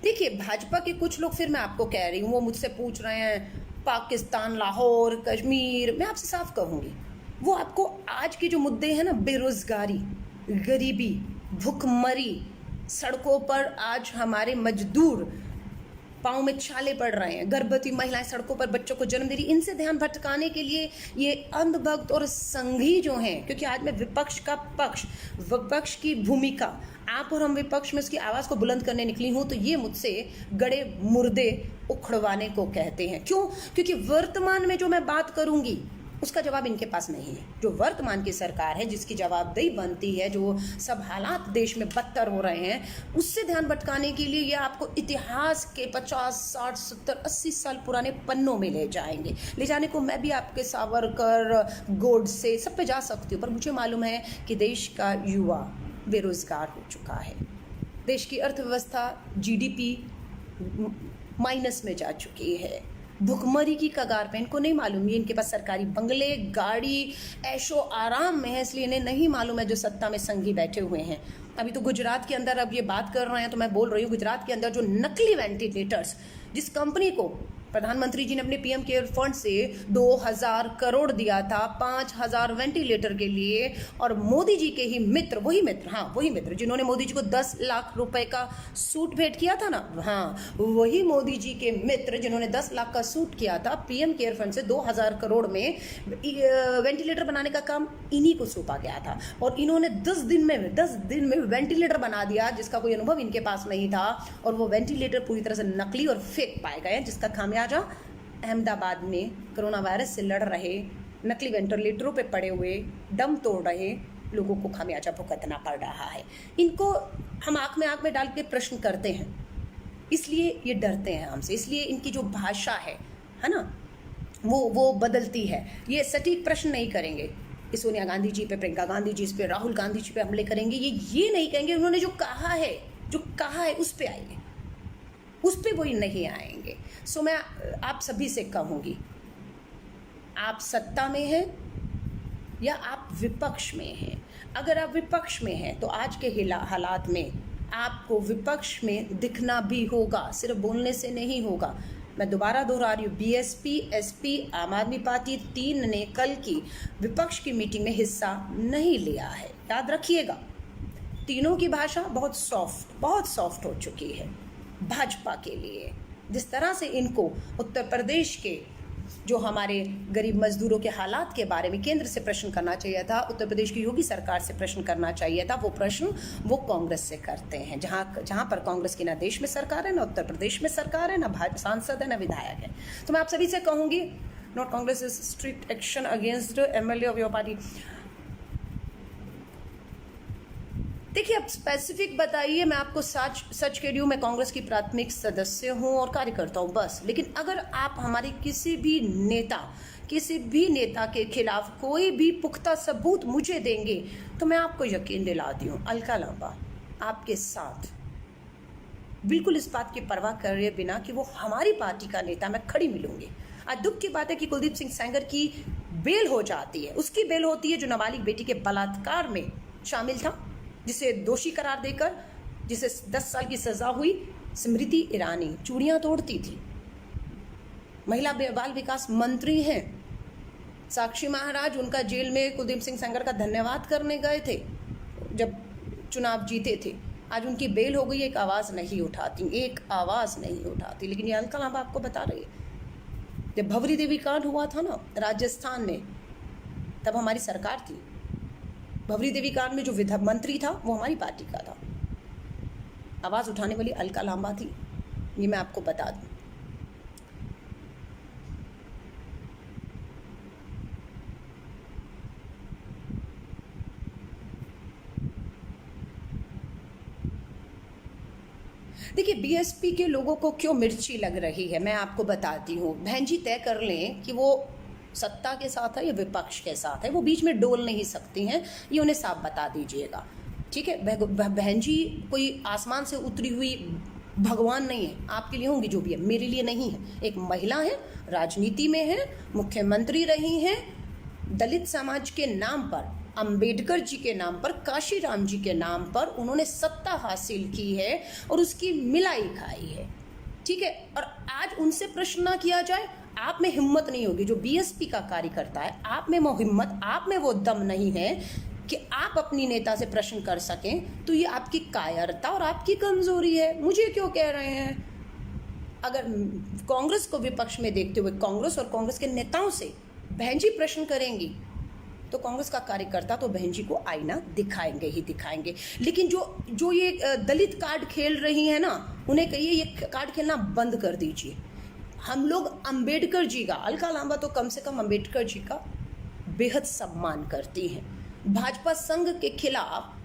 देखिए, भाजपा के कुछ लोग, फिर मैं आपको कह रही हूँ, वो मुझसे पूछ रहे हैं पाकिस्तान, लाहौर, कश्मीर, मैं आपसे साफ कहूँगी, वो आपको आज के जो मुद्दे हैं ना, बेरोजगारी, गरीबी, भूखमरी, सड़कों पर आज हमारे मजदूर पाँव में छाले पड़ रहे हैं, गर्भवती महिलाएं सड़कों पर बच्चों को जन्म दे रही, इनसे ध्यान भटकाने के लिए ये अंधभक्त और संघी जो हैं, क्योंकि आज मैं विपक्ष का पक्ष, विपक्ष की भूमिका, आप और हम विपक्ष में उसकी आवाज़ को बुलंद करने निकली हूँ, तो ये मुझसे गड़े मुर्दे उखड़वाने को कहते हैं। क्यों? क्योंकि वर्तमान में जो मैं बात करूँगी उसका जवाब इनके पास नहीं है। जो वर्तमान की सरकार है, जिसकी जवाबदेही बनती है, जो सब हालात देश में बदतर हो रहे हैं, उससे ध्यान भटकाने के लिए ये आपको इतिहास के 50, 60, 70, 80 साल पुराने पन्नों में ले जाएंगे। ले जाने को मैं भी आपके सावरकर, गोडसे, सब पे जा सकती हूँ, पर मुझे मालूम है कि देश का युवा बेरोजगार हो चुका है, देश की अर्थव्यवस्था जीडीपी माइनस में जा चुकी है, भुखमरी की कगार पे। इनको नहीं मालूम, ये इनके पास सरकारी बंगले, गाड़ी, ऐशो आराम में है, इसलिए इन्हें नहीं मालूम है जो सत्ता में संघी बैठे हुए हैं। अभी तो गुजरात के अंदर, अब ये बात कर रहे हैं तो मैं बोल रही हूँ, गुजरात के अंदर जो नकली वेंटिलेटर्स, जिस कंपनी को प्रधानमंत्री जी ने अपने पीएम केयर फंड से 2000 करोड़ दिया था 5000 वेंटिलेटर के लिए, और मोदी जी के ही मित्र, वही मित्र जिन्होंने मोदी जी को 10 लाख रुपए का सूट भेंट किया था ना, वही मोदी जी के मित्र जिन्होंने 10 लाख का सूट किया था, पीएम केयर फंड से 2000 करोड़ में वेंटिलेटर बनाने का काम इन्हीं को सौंपा गया था, और इन्होंने 10 दिन में वेंटिलेटर बना दिया, जिसका कोई अनुभव इनके पास नहीं था, और वो वेंटिलेटर पूरी तरह से नकली और फेक पाए गए, जिसका खामियाजा अहमदाबाद में कोरोना वायरस से लड़ रहे, नकली वेंटिलेटरों पे पड़े हुए, दम तोड़ रहे लोगों को खामियाजा भुगतना पड़ रहा है। इनको हम आँख में डाल के प्रश्न करते हैं, इसलिए ये डरते हैं हमसे, इसलिए इनकी जो भाषा है ना, वो बदलती है। ये सटीक प्रश्न नहीं करेंगे कि सोनिया गांधी जी पे, प्रियंका गांधी जी पे, राहुल गांधी जी पे हमले करेंगे, ये नहीं कहेंगे। उन्होंने जो कहा है उस पे आइए, उस पे वो नहीं आएंगे। सो मैं आप सभी से कहूँगी, आप सत्ता में हैं या आप विपक्ष में हैं। अगर आप विपक्ष में हैं तो आज के हालात में आपको विपक्ष में दिखना भी होगा, सिर्फ बोलने से नहीं होगा। मैं दोबारा दोहरा रही हूँ, बीएसपी, एसपी, आम आदमी पार्टी, तीन ने कल की विपक्ष की मीटिंग में हिस्सा नहीं लिया है। याद रखिएगा, तीनों की भाषा बहुत सॉफ्ट हो चुकी है भाजपा के लिए। जिस तरह से इनको उत्तर प्रदेश के जो हमारे गरीब मजदूरों के हालात के बारे में केंद्र से प्रश्न करना चाहिए था, उत्तर प्रदेश की योगी सरकार से प्रश्न करना चाहिए था, वो प्रश्न वो कांग्रेस से करते हैं। जहां पर कांग्रेस की ना देश में सरकार है, ना उत्तर प्रदेश में सरकार है, ना सांसद है, ना विधायक है। तो मैं आप सभी से कहूंगी, not Congress is strict action against MLA of your party. देखिए, अब स्पेसिफिक बताइए, मैं आपको सच कह रही हूँ, मैं कांग्रेस की प्राथमिक सदस्य हूँ और कार्यकर्ता हूँ बस। लेकिन अगर आप हमारे किसी भी नेता के खिलाफ कोई भी पुख्ता सबूत मुझे देंगे तो मैं आपको यकीन दिलाती हूँ, अलका लांबा आपके साथ बिल्कुल इस बात की परवाह करे बिना कि वो हमारी पार्टी का नेता, मैं खड़ी मिलूंगी। आज दुख की बात है कि कुलदीप सिंह सेंगर की बेल हो जाती है, उसकी बेल होती है जो नाबालिग बेटी के बलात्कार में शामिल था, जिसे दोषी करार देकर जिसे 10 साल की सजा हुई। स्मृति ईरानी चूड़ियां तोड़ती थी, महिला बाल विकास मंत्री हैं। साक्षी महाराज उनका जेल में कुलदीप सिंह सेंगर का धन्यवाद करने गए थे जब चुनाव जीते थे। आज उनकी बेल हो गई, एक आवाज़ नहीं उठाती। लेकिन ये अलका लांबा आपको बता रही है, जब भवरी देवी कांड हुआ था ना राजस्थान में, तब हमारी सरकार थी। भवरी देवी कांड में जो विधायक मंत्री था वो हमारी पार्टी का था। आवाज़ उठाने वाली अलका लांबा थी, ये मैं आपको बता दूं। देखिए, बीएसपी के लोगों को क्यों मिर्ची लग रही है, मैं आपको बताती हूँ। बहन जी तय कर लें कि वो सत्ता के साथ है या विपक्ष के साथ है, वो बीच में डोल नहीं सकती हैं, ये उन्हें साफ बता दीजिएगा, ठीक है। बहन जी कोई आसमान से उतरी हुई भगवान नहीं है, आपके लिए होंगी जो भी है, मेरे लिए नहीं है। एक महिला है, राजनीति में है, मुख्यमंत्री रही हैं, दलित समाज के नाम पर, अंबेडकर जी के नाम पर, काशीराम जी के नाम पर उन्होंने सत्ता हासिल की है और उसकी मिलाई खाई है, ठीक है। और आज उनसे प्रश्न ना किया जाए, आप में हिम्मत नहीं होगी। जो बीएसपी का कार्यकर्ता है, आप में वो हिम्मत, आप में वो दम नहीं है कि आप अपनी नेता से प्रश्न कर सकें, तो ये आपकी कायरता और आपकी कमजोरी है। मुझे क्यों कह रहे हैं? अगर कांग्रेस को विपक्ष में देखते हुए कांग्रेस और कांग्रेस के नेताओं से बहन जी प्रश्न करेंगी तो कांग्रेस का कार्यकर्ता तो बहन जी को आईना दिखाएंगे ही दिखाएंगे। लेकिन जो ये दलित कार्ड खेल रही है ना, उन्हें कहिए ये कार्ड खेलना बंद कर दीजिए। हम लोग अंबेडकर जी का, अलका लांबा तो कम से कम अंबेडकर जी का बेहद सम्मान करती हैं। भाजपा संघ के खिलाफ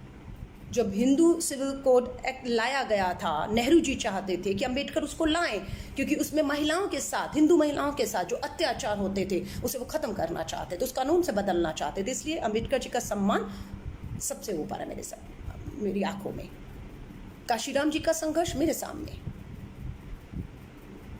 जब हिंदू सिविल कोड एक्ट लाया गया था, नेहरू जी चाहते थे कि अंबेडकर उसको लाएं, क्योंकि उसमें महिलाओं के साथ, हिंदू महिलाओं के साथ जो अत्याचार होते थे उसे वो खत्म करना चाहते थे, उस कानून से बदलना चाहते थे। इसलिए अंबेडकर जी का सम्मान सबसे ऊपर है मेरी आंखों में। काशीराम जी का संघर्ष मेरे सामने,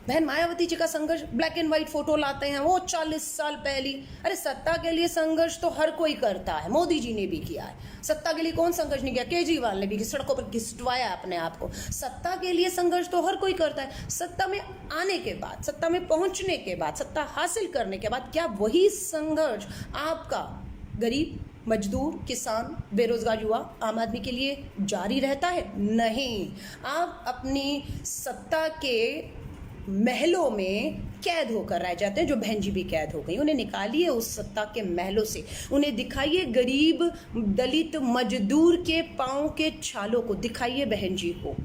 बहन मायावती जी का संघर्ष, ब्लैक एंड व्हाइट फोटो लाते हैं वो 40 साल पहली। अरे सत्ता के लिए संघर्ष तो हर कोई करता है, मोदी जी ने भी किया है। सत्ता के लिए कौन संघर्ष नहीं किया? केजरीवाल ने भी सड़कों पर घिसटवाया अपने आप को। सत्ता के लिए संघर्ष तो हर कोई करता है। सत्ता में आने के बाद, सत्ता में पहुंचने के बाद, सत्ता हासिल करने के बाद क्या वही संघर्ष आपका गरीब, मजदूर, किसान, बेरोजगार युवा, आम आदमी के लिए जारी रहता है? नहीं। आप अपनी सत्ता के महलों में कैद होकर रह जाते हैं, जो बहन जी भी कैद हो गई। उन्हें निकालिए उस सत्ता के महलों से, उन्हें दिखाइए गरीब, दलित, मजदूर के पांव के छालों को दिखाइए बहन जी को।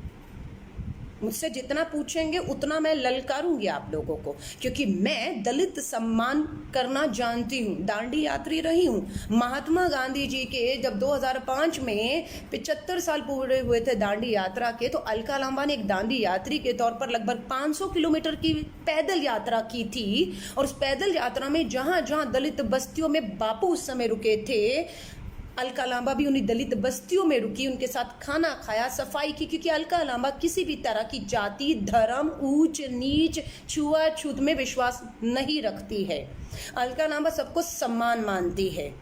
मुझसे जितना पूछेंगे उतना मैं ललकारूंगी आप लोगों को, क्योंकि मैं दलित सम्मान करना जानती हूँ, दांडी यात्री रही हूँ। महात्मा गांधी जी के जब 2005 में 75 साल पूरे हुए थे दांडी यात्रा के, तो अलका लांबा ने एक दांडी यात्री के तौर पर लगभग 500 किलोमीटर की पैदल यात्रा की थी। और उस पैदल यात्रा में जहाँ जहाँ दलित बस्तियों में बापू उस समय रुके थे, अलका लांबा भी उन्हीं दलित बस्तियों में रुकी, उनके साथ खाना खाया, सफाई की, क्योंकि अलका लांबा किसी भी तरह की जाति, धर्म, ऊंच नीच, छुआछूत में विश्वास नहीं रखती है। अलका लांबा सबको सम्मान मानती है।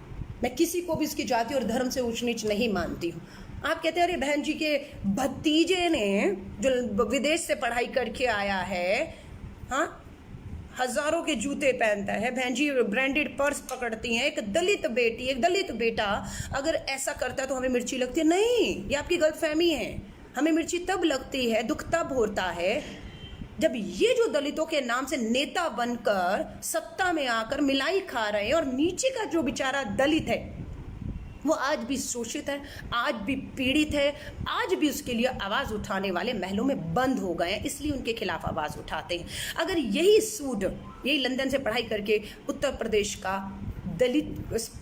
मैं किसी को भी उसकी जाति और धर्म से ऊंच नीच नहीं मानती हूँ। आप कहते हैं अरे बहन जी के भतीजे ने जो विदेश से पढ़ाई करके आया है, हाँ, हजारों के जूते पहनता है, बहन जी ब्रांडेड पर्स पकड़ती हैं, एक दलित बेटी, एक दलित बेटा अगर ऐसा करता है तो हमें मिर्ची लगती है? नहीं, ये आपकी गलतफहमी है। हमें मिर्ची तब लगती है, दुख तब होता है जब ये जो दलितों के नाम से नेता बनकर सत्ता में आकर मिलाई खा रहे हैं और नीचे का जो बेचारा दलित है वो आज भी शोषित है, आज भी पीड़ित है, आज भी उसके लिए आवाज़ उठाने वाले महलों में बंद हो गए हैं, इसलिए उनके खिलाफ आवाज़ उठाते हैं। अगर यही सूड, यही लंदन से पढ़ाई करके उत्तर प्रदेश का दलित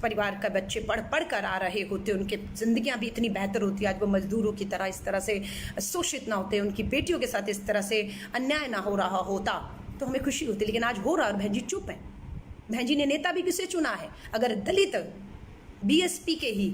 परिवार का बच्चे पढ़ कर आ रहे होते, उनके ज़िंदगियां भी इतनी बेहतर होती, आज वो मजदूरों की तरह इस तरह से शोषित ना होते, उनकी बेटियों के साथ इस तरह से अन्याय ना हो रहा होता, तो हमें खुशी होती। लेकिन आज हो रहा और बहन जी चुप है। बहन जी ने नेता भी किसे चुना है? अगर दलित बीएसपी के ही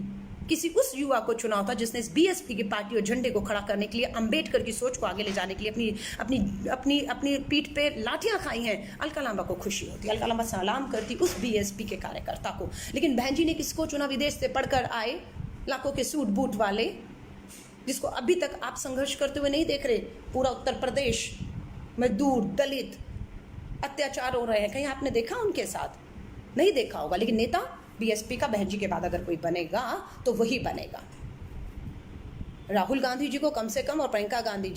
किसी उस युवा को चुना होता जिसने इस बीएसपी की पार्टी और झंडे को खड़ा करने के लिए, अंबेडकर की सोच को आगे ले जाने के लिए अपनी अपनी अपनी अपनी पीठ पे लाठियां खाई हैं, अलका लांबा को खुशी होती, अलका लांबा सलाम करती उस बीएसपी के कार्यकर्ता को। लेकिन बहन जी ने किसको चुना? विदेश से पढ़कर आए लाखों के सूट बूट वाले, जिसको अभी तक आप संघर्ष करते हुए नहीं देख रहे। पूरा उत्तर प्रदेश मजदूर दलित अत्याचार हो रहे हैं, कहीं आपने देखा उनके साथ? नहीं देखा होगा। लेकिन नेता बीएसपी का बहन जी के बाद अगर कोई बनेगा तो वही बनेगा। राहुल गांधी जी को कम से कम, और प्रियंका गांधी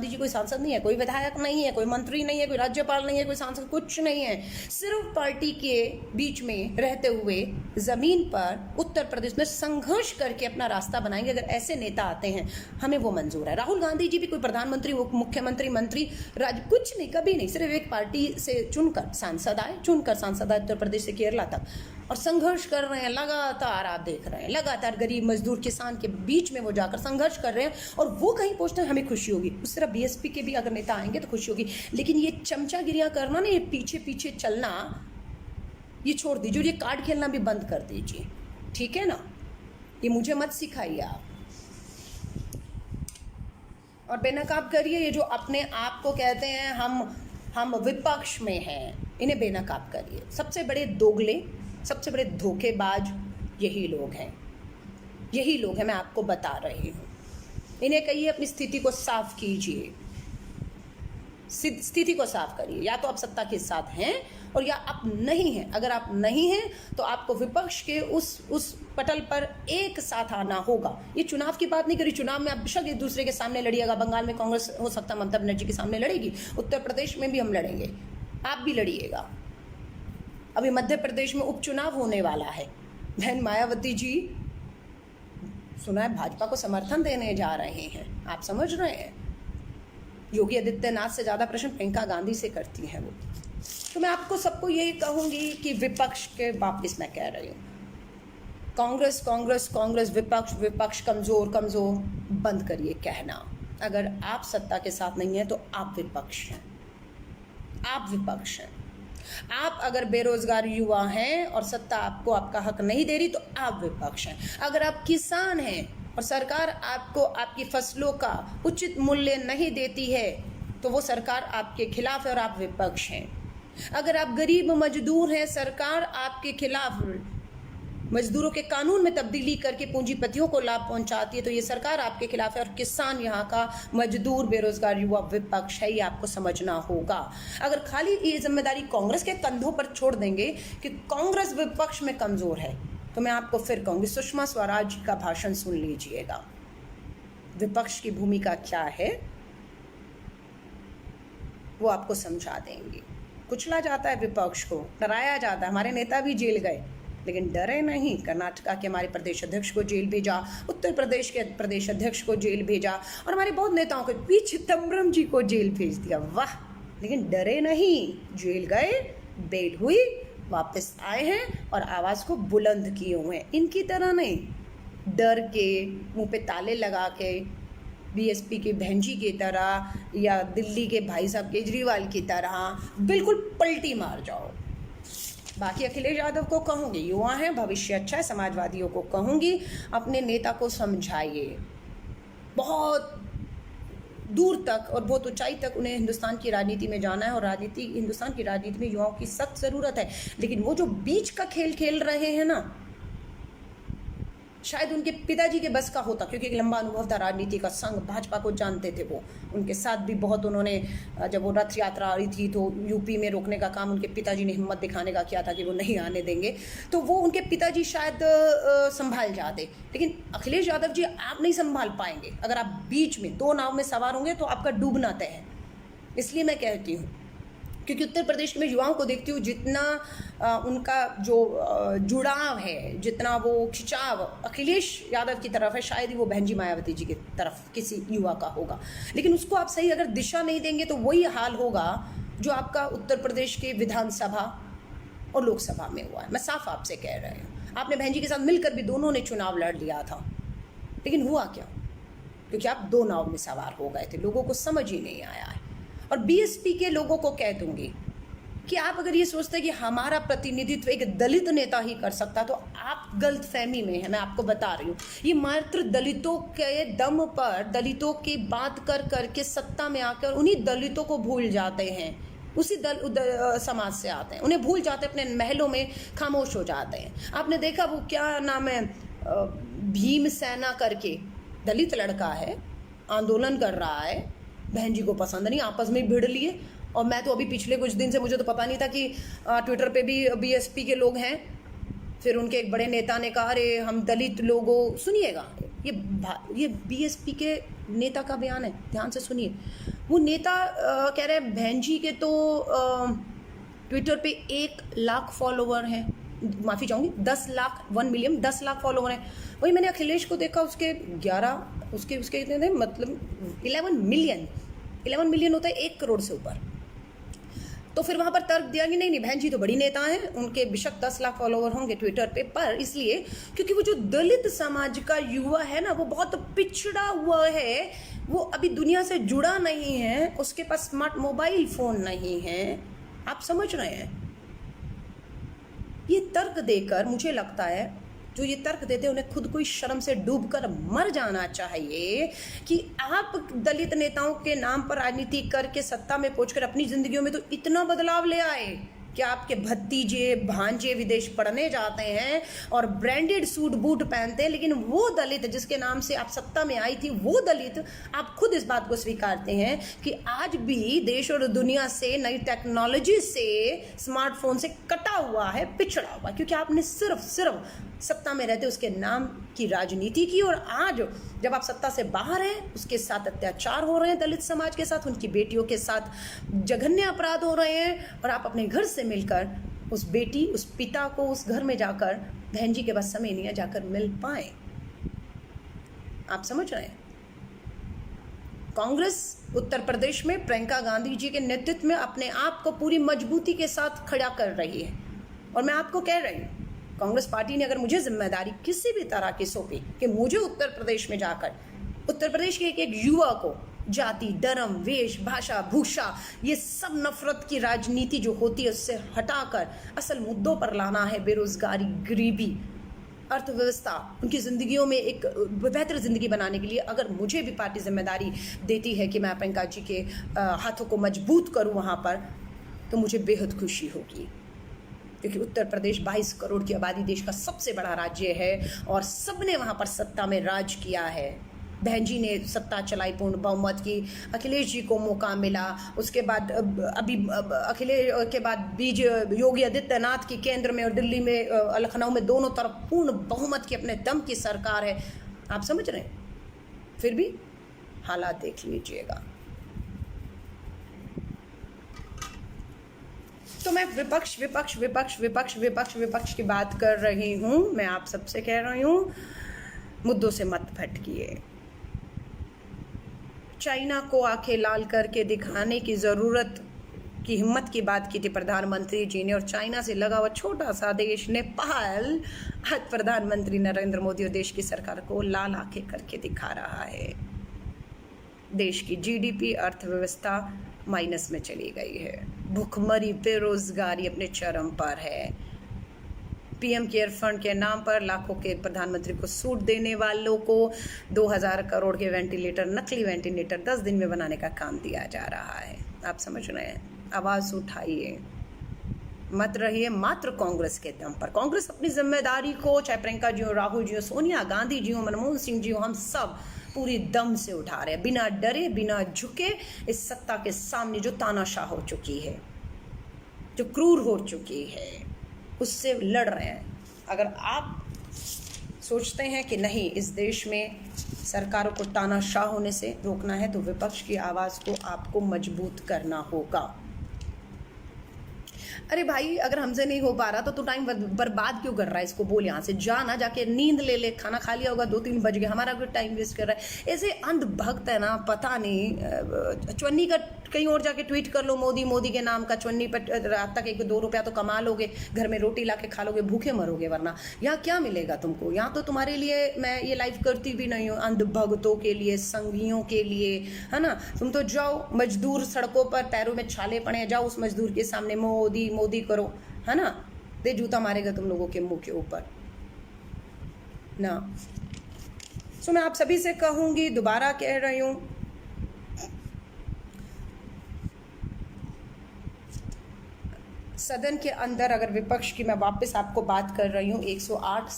जी कोई सांसद नहीं है, कोई विधायक नहीं है, कोई मंत्री नहीं है, कोई राज्यपाल नहीं है, कोई सांसद, कुछ नहीं है। सिर्फ पार्टी के बीच में रहते हुए जमीन पर उत्तर प्रदेश में संघर्ष करके अपना रास्ता बनाएंगे। अगर ऐसे नेता आते हैं हमें वो मंजूर है। राहुल गांधी जी भी कोई प्रधानमंत्री, मुख्यमंत्री, मंत्री, कुछ नहीं, कभी नहीं। सिर्फ एक पार्टी से चुनकर सांसद आए उत्तर प्रदेश से केरला तक, और संघर्ष कर रहे हैं लगातार। आप देख रहे हैं लगातार गरीब मजदूर किसान के बीच में वो जाकर संघर्ष कर रहे हैं, और वो कहीं पहुंचते हैं हमें खुशी होगी। उस तरह बीएसपी के भी अगर नेता आएंगे तो खुशी होगी। लेकिन ये चमचागिरियां करना ना, ये पीछे पीछे चलना, ये छोड़ दीजिए, और ये कार्ड खेलना भी बंद कर दीजिए, ठीक है ना? ये मुझे मत सिखाइए आप। और बेनकाब करिए ये जो अपने आप को कहते हैं हम विपक्ष में हैं, इन्हें बेनकाब करिए। सबसे बड़े दोगले, सबसे बड़े धोखेबाज यही लोग हैं, मैं आपको बता रही हूँ। इन्हें कहिए अपनी स्थिति को साफ कीजिए, स्थिति को साफ करिए। या तो आप सत्ता के साथ हैं और या आप नहीं हैं। अगर आप नहीं हैं तो आपको विपक्ष के उस पटल पर एक साथ आना होगा। ये चुनाव की बात नहीं करी, चुनाव में आप बेशक एक दूसरे के सामने लड़िएगा। बंगाल में कांग्रेस हो सकता है ममता बनर्जी के सामने लड़ेगी, उत्तर प्रदेश में भी हम लड़ेंगे, आप भी लड़िएगा। अभी मध्य प्रदेश में उपचुनाव होने वाला है। बहन मायावती जी सुना है भाजपा को समर्थन देने जा रहे हैं, आप समझ रहे हैं? योगी आदित्यनाथ से ज़्यादा प्रश्न प्रियंका गांधी से करती हैं वो। तो मैं आपको सबको यही कहूँगी कि विपक्ष के वापिस मैं कह रही हूँ, कांग्रेस कांग्रेस कांग्रेस, विपक्ष विपक्ष, कमज़ोर कमज़ोर, बंद करिए कहना। अगर आप सत्ता के साथ नहीं हैं तो आप विपक्ष हैं, आप विपक्ष हैं। आप अगर बेरोजगार युवा हैं और सत्ता आपको आपका हक नहीं दे रही तो आप विपक्ष हैं। अगर आप किसान हैं और सरकार आपको आपकी फसलों का उचित मूल्य नहीं देती है तो वो सरकार आपके खिलाफ है और आप विपक्ष हैं। अगर आप गरीब मजदूर हैं, सरकार आपके खिलाफ मजदूरों के कानून में तब्दीली करके पूंजीपतियों को लाभ पहुंचाती है तो ये सरकार आपके खिलाफ है। और किसान, यहाँ का मजदूर, बेरोजगार युवा विपक्ष है, ये आपको समझना होगा। अगर खाली ये जिम्मेदारी कांग्रेस के कंधों पर छोड़ देंगे कि कांग्रेस विपक्ष में कमजोर है, तो मैं आपको फिर कहूंगी सुषमा स्वराज का भाषण सुन लीजिएगा। विपक्ष की भूमिका क्या है वो आपको समझा देंगी। कुचला जाता है विपक्ष को, डराया जाता है। हमारे नेता भी जेल गए लेकिन डरे नहीं। कर्नाटका के हमारे प्रदेश अध्यक्ष को जेल भेजा, उत्तर प्रदेश के प्रदेश अध्यक्ष को जेल भेजा, और हमारे बहुत नेताओं को, पी चिदम्बरम जी को जेल भेज दिया। वाह! लेकिन डरे नहीं, जेल गए, बेल हुई, वापस आए हैं और आवाज़ को बुलंद किए हुए हैं। इनकी तरह नहीं डर के, मुंह पे ताले लगा के, बीएसपी के बहन जी की तरह या दिल्ली के भाई साहब केजरीवाल की तरह बिल्कुल पलटी मार जाओ। बाकी अखिलेश यादव को कहूँगी, युवा हैं, भविष्य अच्छा है। समाजवादियों को कहूँगी, अपने नेता को समझाइए। बहुत दूर तक और बहुत ऊंचाई तक उन्हें हिंदुस्तान की राजनीति में जाना है और हिंदुस्तान की राजनीति में युवाओं की सख्त ज़रूरत है। लेकिन वो जो बीच का खेल खेल रहे हैं ना, शायद उनके पिताजी के बस का होता, क्योंकि एक लंबा अनुभव था राजनीति का, संघ भाजपा को जानते थे वो। उनके साथ भी बहुत उन्होंने, जब वो रथ यात्रा आ रही थी तो यूपी में रोकने का काम उनके पिताजी ने हिम्मत दिखाने का किया था कि वो नहीं आने देंगे, तो वो उनके पिताजी शायद संभाल जाते। लेकिन अखिलेश यादव जी आप नहीं संभाल पाएंगे। अगर आप बीच में दो नाव में सवार होंगे तो आपका डूबना तय है। इसलिए मैं कहती हूँ, क्योंकि उत्तर प्रदेश में युवाओं को देखती हूँ, जितना उनका जो जुड़ाव है, जितना वो खिंचाव अखिलेश यादव की तरफ है, शायद ही वो बहन जी मायावती जी की तरफ किसी युवा का होगा। लेकिन उसको आप सही अगर दिशा नहीं देंगे तो वही हाल होगा जो आपका उत्तर प्रदेश के विधानसभा और लोकसभा में हुआ है। मैं साफ आपसे कह रही हूँ, आपने बहन जी के साथ मिलकर भी दोनों ने चुनाव लड़ लिया था, लेकिन हुआ क्या? क्योंकि आप दो नाव में सवार हो गए थे, लोगों को समझ ही नहीं आया है। और बीएसपी के लोगों को कह दूंगी कि आप अगर ये सोचते हैं कि हमारा प्रतिनिधित्व एक दलित नेता ही कर सकता, तो आप गलत फहमी में है। मैं आपको बता रही हूँ, ये मात्र दलितों के दम पर, दलितों की बात कर करके सत्ता में आकर उन्हीं दलितों को भूल जाते हैं, उसी समाज से आते हैं, उन्हें भूल जाते हैं, अपने महलों में खामोश हो जाते हैं। आपने देखा वो क्या नाम है, भीम सेना करके दलित लड़का है, आंदोलन कर रहा है, बहन जी को पसंद नहीं, आपस में भिड़ लिए। और मैं तो अभी पिछले कुछ दिन से, मुझे तो पता नहीं था कि ट्विटर पे भी बीएसपी के लोग हैं। फिर उनके एक बड़े नेता ने कहा, अरे हम दलित लोगों, सुनिएगा, ये बीएसपी के नेता का बयान है, ध्यान से सुनिए। वो नेता कह रहे हैं बहन जी के तो ट्विटर पे 1 लाख फॉलोवर हैं, माफ़ी चाहूँगी 10 लाख, 1 मिलियन 10 लाख फॉलोवर हैं। वही मैंने अखिलेश को देखा, उसके 11 उसके कितने थे, मतलब 11 मिलियन होता है 1 करोड़ से ऊपर। तो फिर वहाँ पर तर्क दिया कि नहीं बहन जी तो बड़ी नेता हैं, उनके बेशक 10 लाख फॉलोवर होंगे ट्विटर पे, पर इसलिए क्योंकि वो जो दलित समाज का युवा है ना, वो बहुत पिछड़ा हुआ है, वो अभी दुनिया से जुड़ा नहीं है, उसके पास स्मार्ट मोबाइल फोन नहीं है। आप समझ रहे हैं? ये तर्क देकर मुझे लगता है जो ये तर्क देते हैं उन्हें खुद को इस शर्म से डूबकर मर जाना चाहिए कि आप दलित नेताओं के नाम पर राजनीति करके सत्ता में पहुंचकर अपनी जिंदगियों में तो इतना बदलाव ले आए कि आपके भतीजे भांजे विदेश पढ़ने जाते हैं और ब्रांडेड सूट बूट पहनते हैं, लेकिन वो दलित जिसके नाम से आप सत्ता में आई थी, वो दलित, आप खुद इस बात को स्वीकारते हैं कि आज भी देश और दुनिया से, नई टेक्नोलॉजी से, स्मार्टफोन से कटा हुआ है, पिछड़ा हुआ, क्योंकि आपने सिर्फ सत्ता में रहते उसके नाम की राजनीति की। और आज जब आप सत्ता से बाहर हैं, उसके साथ अत्याचार हो रहे हैं, दलित समाज के साथ, उनकी बेटियों के साथ जघन्य अपराध हो रहे हैं, और आप अपने घर से मिलकर उस बेटी, उस पिता को उस घर में जाकर, बहन जी के पास समय नहीं है, जाकर मिल पाए। आप समझ रहे हैं? कांग्रेस उत्तर प्रदेश में प्रियंका गांधी जी के नेतृत्व में अपने आप को पूरी मजबूती के साथ खड़ा कर रही है। और मैं आपको कह रही हूँ, कांग्रेस पार्टी ने अगर मुझे जिम्मेदारी किसी भी तरह की सौंपी कि मुझे उत्तर प्रदेश में जाकर उत्तर प्रदेश के एक युवा को जाति, धर्म, वेश, भाषा, भूषा, ये सब नफरत की राजनीति जो होती है उससे हटाकर असल मुद्दों पर लाना है, बेरोजगारी, गरीबी, अर्थव्यवस्था, उनकी ज़िंदगियों में एक बेहतर ज़िंदगी बनाने के लिए अगर मुझे भी पार्टी जिम्मेदारी देती है कि मैं प्रियंका जी के हाथों को मजबूत करूं वहाँ पर, तो मुझे बेहद खुशी होगी। क्योंकि उत्तर प्रदेश 22 करोड़ की आबादी, देश का सबसे बड़ा राज्य है और सबने वहाँ पर सत्ता में राज किया है। बहन जी ने सत्ता चलाई पूर्ण बहुमत की, अखिलेश जी को मौका मिला, उसके बाद अभी अखिलेश के बाद योगी आदित्यनाथ की केंद्र में और दिल्ली में, लखनऊ में, दोनों तरफ पूर्ण बहुमत की अपने दम की सरकार है। आप समझ रहे हैं? फिर भी हालात देख लीजिएगा। तो मैं विपक्ष विपक्ष विपक्ष विपक्ष विपक्ष विपक्ष की बात कर रही हूँ। मैं आप सबसे कह रही हूँ, मुद्दों से मत भटकिए। चाइना को आंखें लाल करके दिखाने की ज़रूरत की हिम्मत की बात की थी प्रधानमंत्री जी ने, और चाइना से लगा हुआ छोटा सा देश नेपाल आज प्रधानमंत्री नरेंद्र मोदी और देश की सरकार को लाल आंखें करके दिखा रहा है। देश की जीडीपी, अर्थव्यवस्था माइनस में चली गई है, भूखमरी, बेरोजगारी अपने चरम पर है। पीएम केयर फंड के नाम पर लाखों के प्रधानमंत्री को सूट देने वालों को 2000 करोड़ के वेंटिलेटर, नकली वेंटिलेटर 10 दिन में बनाने का काम दिया जा रहा है। आप समझ रहे हैं? आवाज़ उठाइए, मत रहिए मात्र कांग्रेस के दम पर। कांग्रेस अपनी जिम्मेदारी को, चाहे प्रियंका जी हो, राहुल जी हो, सोनिया गांधी जी हो, मनमोहन सिंह जी हो, हम सब पूरी दम से उठा रहे हैं, बिना डरे बिना झुके इस सत्ता के सामने जो तानाशाह हो चुकी है, जो क्रूर हो चुकी है, उससे लड़ रहे हैं। अगर आप सोचते हैं कि नहीं, इस देश में सरकारों को तानाशाह होने से रोकना है, तो विपक्ष की आवाज़ को आपको मजबूत करना होगा। अरे भाई, अगर हमसे नहीं हो पा रहा तो टाइम बर्बाद क्यों कर रहा है? इसको बोल, यहाँ से जाना, जाके नींद ले ले, खाना खा लिया होगा, 2-3 बज गए, हमारा भी टाइम वेस्ट कर रहा है। ऐसे अंधभक्त है ना, पता नहीं। चवन्नी का कहीं और जाके ट्वीट कर लो, मोदी के नाम का, चवन्नी पर रात तक 1-2 रुपया तो कमा लोगे, घर में रोटी ला के खा लोगे, भूखे मरोगे, वरना यहाँ क्या मिलेगा तुमको? यहाँ तो तुम्हारे लिए मैं ये लाइव करती भी नहीं हूँ, अंधभक्तों के लिए, संघियों के लिए, है ना। तुम तो जाओ, मजदूर सड़कों पर पैरों में छाले पड़े, जाओ उस मजदूर के सामने मोदी मोदी करो, है ना, दे जूता मारेगा तुम लोगों के मुंह के ऊपर ना। सो मैं आप सभी से कहूंगी, दोबारा कह रही हूं, सदन के अंदर अगर विपक्ष की मैं वापस आपको बात कर रही हूँ, 108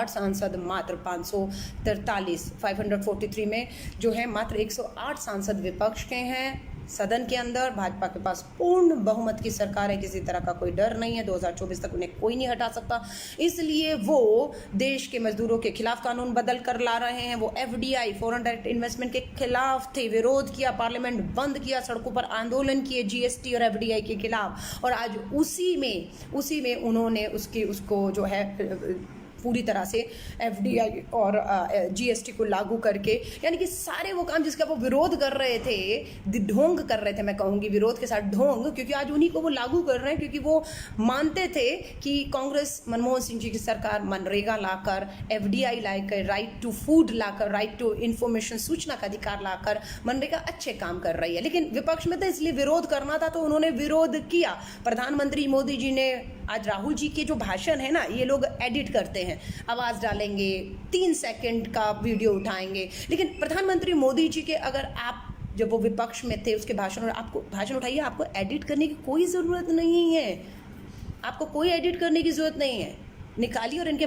सांसद मात्र 543 में जो है मात्र 108 सांसद विपक्ष के हैं। सदन के अंदर भाजपा के पास पूर्ण बहुमत की सरकार है, किसी तरह का कोई डर नहीं है, 2024 तक उन्हें कोई नहीं हटा सकता। इसलिए वो देश के मजदूरों के खिलाफ कानून बदल कर ला रहे हैं। वो FDI, फॉरेन डायरेक्ट इन्वेस्टमेंट के खिलाफ थे, विरोध किया, पार्लियामेंट बंद किया, सड़कों पर आंदोलन किए GST और FDI के खिलाफ, और आज उसी में उन्होंने उसको जो है पूरी तरह से FDI और GST को लागू करके, यानी कि सारे वो काम जिसका वो विरोध कर रहे थे, ढोंग कर रहे थे, मैं कहूँगी विरोध के साथ ढोंग, क्योंकि आज उन्हीं को वो लागू कर रहे हैं, क्योंकि वो मानते थे कि कांग्रेस, मनमोहन सिंह जी की सरकार मनरेगा लाकर, FDI लाकर, राइट टू फूड लाकर, राइट टू इन्फॉर्मेशन, सूचना का अधिकार लाकर मनरेगा अच्छे काम कर रही है। लेकिन विपक्ष में था, इसलिए विरोध करना था, तो उन्होंने विरोध किया। प्रधानमंत्री मोदी जी ने, आज राहुल जी के जो भाषण है ना, ये लोग एडिट करते हैं, आवाज़ डालेंगे, 3 सेकंड का वीडियो उठाएंगे, लेकिन प्रधानमंत्री मोदी जी के अगर आप जब वो विपक्ष में थे उसके भाषण, और आपको भाषण उठाइए, आपको एडिट करने की कोई ज़रूरत नहीं है, आपको कोई एडिट करने की ज़रूरत नहीं है। निकालिए और इनके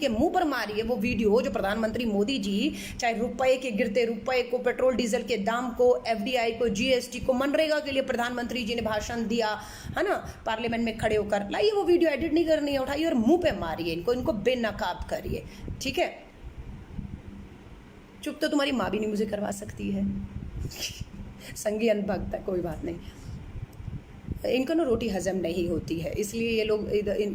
मुंह पर मारिए वो वीडियो, जो प्रधानमंत्री मोदी जी चाहे रुपए के गिरते रुपए को, पेट्रोल डीजल के दाम को, FDI को, GST को, मनरेगा के लिए प्रधानमंत्री जी ने भाषण दिया, है ना, पार्लियामेंट में खड़े होकर, लाइए वो वीडियो, एडिट नहीं करनी है, उठाइए और मुंह पे मारिए इनको बेनकाब करिए, ठीक है। चुप तो तुम्हारी माँ भी नहीं मुझे करवा सकती है। संगी अनभक्त है, कोई बात नहीं, इनको ना रोटी हजम नहीं होती है, इसलिए ये लोग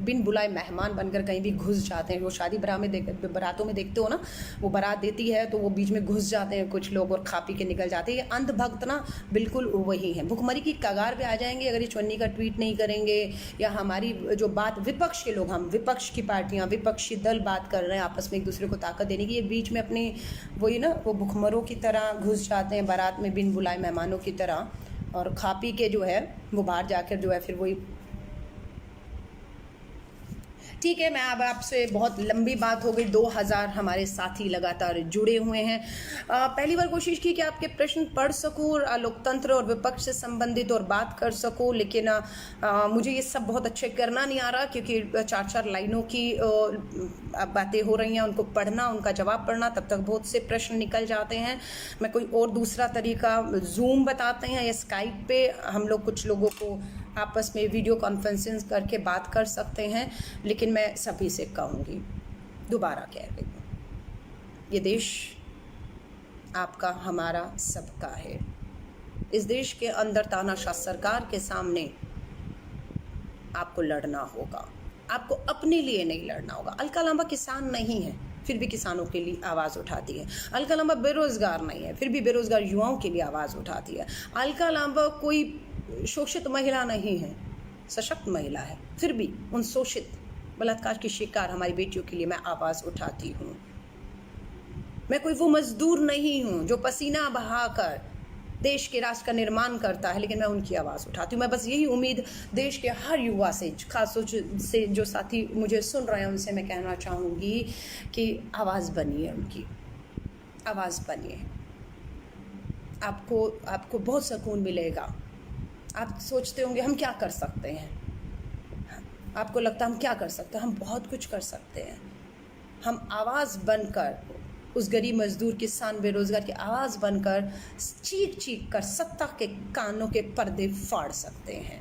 बिन बुलाए मेहमान बनकर कहीं भी घुस जाते हैं। वो शादी बारातों में देखते हो ना, वो बारात देती है तो वो बीच में घुस जाते हैं कुछ लोग और खा पी के निकल जाते हैं। ये अंधभक्त ना बिल्कुल वही हैं, भुखमरी की कगार पे आ जाएंगे अगर ये चवन्नी का ट्वीट नहीं करेंगे, या हमारी जो बात, विपक्ष के लोग, हम विपक्ष की पार्टियाँ, विपक्षी दल बात कर रहे हैं आपस में एक दूसरे को ताकत देने की, ये बीच में अपनी वही ना, वो भुखमरों की तरह घुस जाते हैं बारात में, बिन बुलाए मेहमानों की तरह, और खा पी के जो है वो बाहर जाकर जो है फिर वही। ठीक है, मैं अब आपसे, बहुत लंबी बात हो गई, 2000 हमारे साथी लगातार जुड़े हुए हैं। पहली बार कोशिश की कि आपके प्रश्न पढ़ सकूँ, लोकतंत्र और विपक्ष से संबंधित और बात कर सकूँ, लेकिन मुझे ये सब बहुत अच्छे करना नहीं आ रहा, क्योंकि 4-4 लाइनों की बातें हो रही हैं, उनको पढ़ना, उनका जवाब पढ़ना, तब तक बहुत से प्रश्न निकल जाते हैं। मैं कोई और दूसरा तरीका, जूम बताते हैं या स्काइप पे हम लोग कुछ लोगों को आपस में वीडियो कॉन्फ्रेंसिंग करके बात कर सकते हैं, लेकिन मैं सभी से कहूँगी, दोबारा कह रही हूँ, ये देश आपका, हमारा, सबका है। इस देश के अंदर तानाशाह सरकार के सामने आपको लड़ना होगा, आपको अपने लिए नहीं लड़ना होगा। अलका लांबा किसान नहीं है, फिर भी किसानों के लिए आवाज़ उठाती है। अलका लांबा बेरोज़गार नहीं है, फिर भी बेरोज़गार युवाओं के लिए आवाज़ उठाती है। अलका लांबा कोई शोषित महिला नहीं है, सशक्त महिला है, फिर भी उन शोषित, बलात्कार की शिकार हमारी बेटियों के लिए मैं आवाज़ उठाती हूँ। मैं कोई वो मजदूर नहीं हूँ जो पसीना बहाकर देश के राष्ट्र का निर्माण करता है, लेकिन मैं उनकी आवाज़ उठाती हूँ। मैं बस यही उम्मीद देश के हर युवा से, खास से जो साथी मुझे सुन रहे हैं, उनसे मैं कहना चाहूँगी कि आवाज़ बनिए, उनकी आवाज़ बनिए। आपको बहुत सुकून मिलेगा, आप सोचते होंगे हम क्या कर सकते हैं, आपको लगता है हम क्या कर सकते हैं, हम बहुत कुछ कर सकते हैं। हम आवाज़ बनकर उस गरीब मजदूर, किसान, बेरोजगार की आवाज़ बनकर चीख चीख कर सत्ता के कानों के पर्दे फाड़ सकते हैं।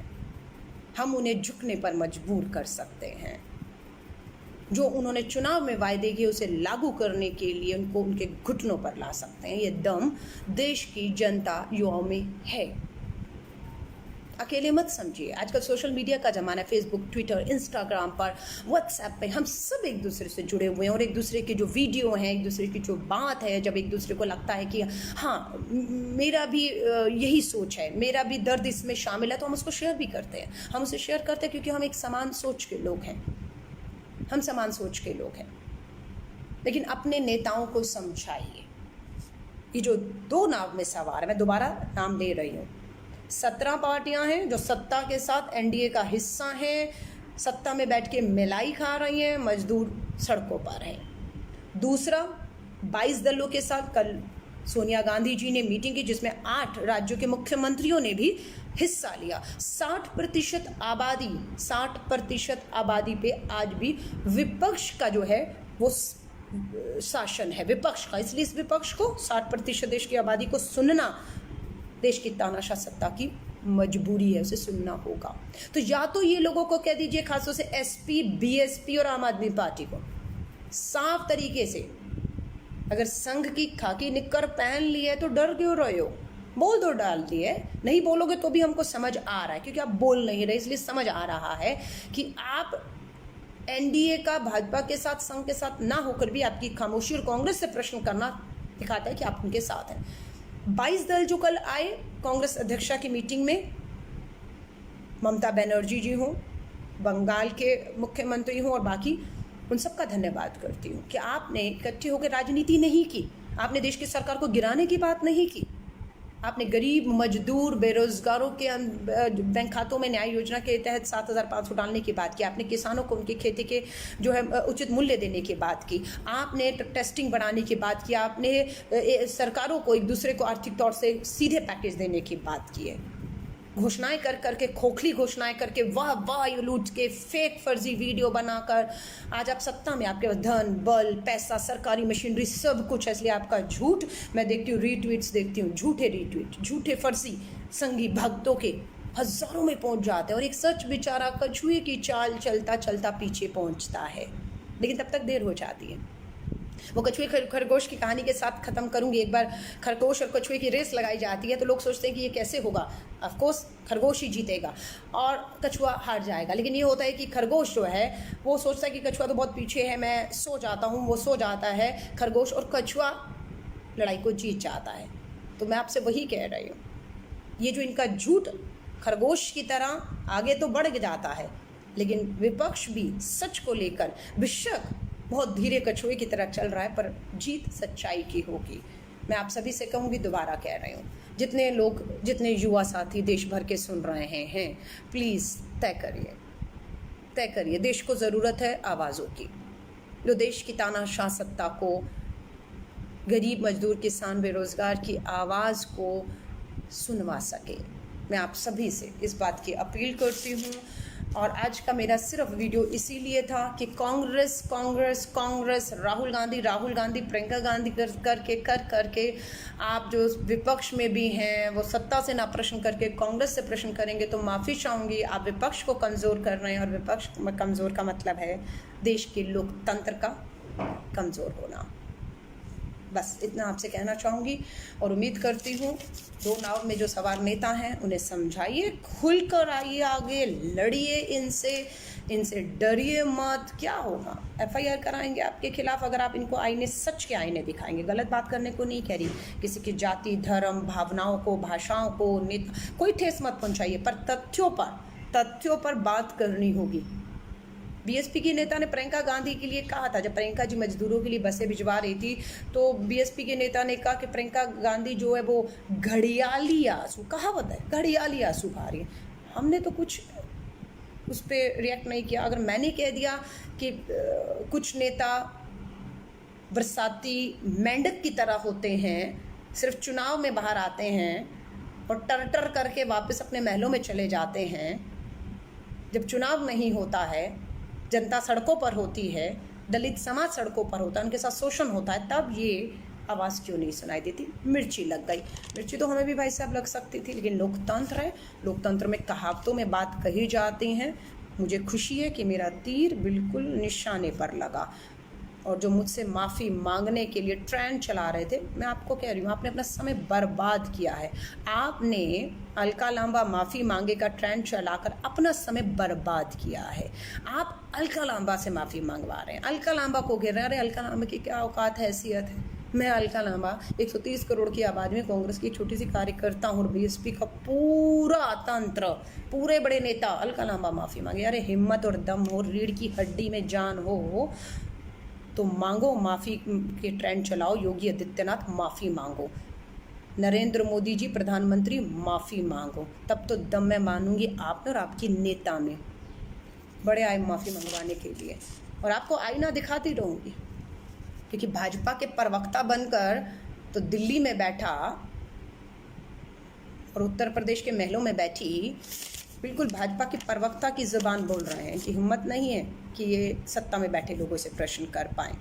हम उन्हें झुकने पर मजबूर कर सकते हैं। जो उन्होंने चुनाव में वायदे किए उसे लागू करने के लिए उनको उनके घुटनों पर ला सकते हैं। ये दम देश की जनता युवाओं में है। अकेले मत समझिए। आजकल सोशल मीडिया का ज़माना है, फेसबुक, ट्विटर, इंस्टाग्राम पर, व्हाट्सएप पे हम सब एक दूसरे से जुड़े हुए हैं और एक दूसरे की जो वीडियो हैं, एक दूसरे की जो बात है, जब एक दूसरे को लगता है कि हाँ मेरा भी यही सोच है, मेरा भी दर्द इसमें शामिल है, तो हम उसको शेयर भी करते हैं। हम उसे शेयर करते हैं क्योंकि हम एक समान सोच के लोग हैं, हम समान सोच के लोग हैं। लेकिन अपने नेताओं को समझाइए। ये जो दो नाव में सवार है, मैं दोबारा नाम ले रही हूँ, 17 पार्टियां हैं जो सत्ता के साथ एनडीए का हिस्सा हैं, सत्ता में बैठ के मिलाई खा रही हैं, मजदूर सड़कों पर हैं। दूसरा, 22 दलों के साथ कल सोनिया गांधी जी ने मीटिंग की जिसमें 8 राज्यों के मुख्यमंत्रियों ने भी हिस्सा लिया। 60% आबादी पे आज भी विपक्ष का जो है वो शासन है, विपक्ष का। इसलिए इस विपक्ष को 60% देश की आबादी को सुनना देश की तानाशाह सत्ता की मजबूरी है, उसे सुनना होगा। तो या तो ये लोगों को कह दीजिए, खासतौर से एसपी, बीएसपी और आम आदमी पार्टी को साफ तरीके से, अगर संघ की खाकी निक्कर पहन ली है तो डर क्यों रहे हो, बोल दो डाल दी है। नहीं बोलोगे तो भी हमको समझ आ रहा है क्योंकि आप बोल नहीं रहे, इसलिए समझ आ रहा है कि आप एनडीए का भाजपा के साथ, संघ के साथ ना होकर भी आपकी खामोशी और कांग्रेस से प्रश्न करना दिखाता है कि आप उनके साथ हैं। 22 दल जो कल आए कांग्रेस अध्यक्षा की मीटिंग में, ममता बनर्जी जी हों, बंगाल के मुख्यमंत्री हों और बाकी, उन सबका धन्यवाद करती हूँ कि आपने इकट्ठे होकर राजनीति नहीं की, आपने देश की सरकार को गिराने की बात नहीं की, आपने गरीब, मजदूर, बेरोजगारों के बैंक खातों में न्याय योजना के तहत 7,500 डालने की बात की, आपने किसानों को उनकी खेती के जो है उचित मूल्य देने की बात की, आपने टेस्टिंग बढ़ाने की बात की, आपने सरकारों को एक दूसरे को आर्थिक तौर से सीधे पैकेज देने की बात की है। घोषणाएं कर करके, खोखली घोषणाएं करके, वाह वाह यू लूट के, फेक फर्जी वीडियो बनाकर आज आप सत्ता में, आपके पास धन, बल, पैसा, सरकारी मशीनरी सब कुछ है, इसलिए आपका झूठ मैं देखती हूँ, रीट्वीट्स देखती हूँ, झूठे रीट्वीट, झूठे फर्जी संघी भक्तों के हजारों में पहुंच जाते हैं और एक सच बेचारा कछुए की चाल चलता चलता पीछे पहुंचता है, लेकिन तब तक देर हो जाती है। वो कछुए खरगोश की कहानी के साथ ख़त्म करूंगी। एक बार खरगोश और कछुए की रेस लगाई जाती है तो लोग सोचते हैं कि ये कैसे होगा, ऑफ कोर्स खरगोश ही जीतेगा और कछुआ हार जाएगा। लेकिन ये होता है कि खरगोश जो है वो सोचता है कि कछुआ तो बहुत पीछे है, मैं सो जाता हूँ, वो सो जाता है खरगोश, और कछुआ लड़ाई को जीत जाता है। तो मैं आपसे वही कह रही हूँ, ये जो इनका झूठ खरगोश की तरह आगे तो बढ़ जाता है, लेकिन विपक्ष भी सच को लेकर बेशक बहुत धीरे कछुए की तरह चल रहा है, पर जीत सच्चाई की होगी। मैं आप सभी से कहूँगी, दोबारा कह रही हूँ, जितने लोग, जितने युवा साथी देश भर के सुन रहे हैं प्लीज़ तय करिए। देश को ज़रूरत है आवाज़ों की, जो देश की तानाशाह सत्ता को, गरीब, मजदूर, किसान, बेरोज़गार की आवाज़ को सुनवा सके। मैं आप सभी से इस बात की अपील करती हूँ। और आज का मेरा सिर्फ वीडियो इसीलिए था कि कांग्रेस, राहुल गांधी, प्रियंका गांधी करके आप जो विपक्ष में भी हैं वो सत्ता से ना प्रश्न करके कांग्रेस से प्रश्न करेंगे तो माफ़ी चाहूँगी, आप विपक्ष को कमज़ोर कर रहे हैं, और विपक्ष में कमज़ोर का मतलब है देश के लोकतंत्र का कमज़ोर होना। बस इतना आपसे कहना चाहूँगी और उम्मीद करती हूँ दो नाव में जो सवार नेता हैं उन्हें समझाइए, खुलकर आइए आगे, लड़िए इनसे डरिए मत। क्या होगा, FIR कराएंगे आपके खिलाफ अगर आप इनको आईने, सच के आईने दिखाएंगे। गलत बात करने को नहीं कह रही, किसी की जाति, धर्म, भावनाओं को, भाषाओं को कोई ठेस मत पहुँचाइए, पर तथ्यों पर बात करनी होगी। बीएसपी की नेता ने प्रियंका गांधी के लिए कहा था, जब प्रियंका जी मजदूरों के लिए बसें भिजवा रही थी तो बीएसपी के नेता ने कहा कि प्रियंका गांधी जो है वो घड़ियाली आंसू, कहावत है, घड़ियाली आंसू भा रही है। हमने तो कुछ उस पर रिएक्ट नहीं किया। अगर मैंने कह दिया कि कुछ नेता बरसाती मेंढक की तरह होते हैं, सिर्फ चुनाव में बाहर आते हैं और टर करके वापस अपने महलों में चले जाते हैं। जब चुनाव नहीं होता है, जनता सड़कों पर होती है, दलित समाज सड़कों पर होता है, उनके साथ शोषण होता है, तब ये आवाज़ क्यों नहीं सुनाई देती? मिर्ची लग गई। मिर्ची तो हमें भी भाई साहब लग सकती थी, लेकिन लोकतंत्र है, लोकतंत्र में कहावतों में बात कही जाती हैं। मुझे खुशी है कि मेरा तीर बिल्कुल निशाने पर लगा। और जो मुझसे माफ़ी मांगने के लिए ट्रेंड चला रहे थे, मैं आपको कह रही हूँ, आपने अपना समय बर्बाद किया है। आपने अलका लांबा माफ़ी मांगे का ट्रेंड चलाकर अपना समय बर्बाद किया है। आप अलका लांबा से माफ़ी मांगवा रहे हैं, अलका लांबा को घेर रहे हैं। अरे अलका लांबा की क्या औकात हैसियत है? मैं अलका लांबा 130 करोड़ की आबादी में कांग्रेस की छोटी सी कार्यकर्ता हूँ और बीएसपी का पूरा तंत्र, पूरे बड़े नेता अलका लांबा माफ़ी मांगे। अरे हिम्मत और दम हो, रीढ़ की हड्डी में जान हो तो मांगो, माफ़ी के ट्रेंड चलाओ। योगी आदित्यनाथ माफ़ी मांगो, नरेंद्र मोदी जी प्रधानमंत्री माफ़ी मांगो, तब तो दम मैं मानूंगी आप में और आपकी नेता में। बड़े आए माफ़ी मंगवाने के लिए और आपको आईना दिखाती रहूँगी, क्योंकि भाजपा के प्रवक्ता बनकर तो दिल्ली में बैठा और उत्तर प्रदेश के महलों में बैठी बिल्कुल भाजपा की प्रवक्ता की ज़ुबान बोल रहे हैं कि हिम्मत नहीं है कि ये सत्ता में बैठे लोगों से प्रश्न कर पाएं।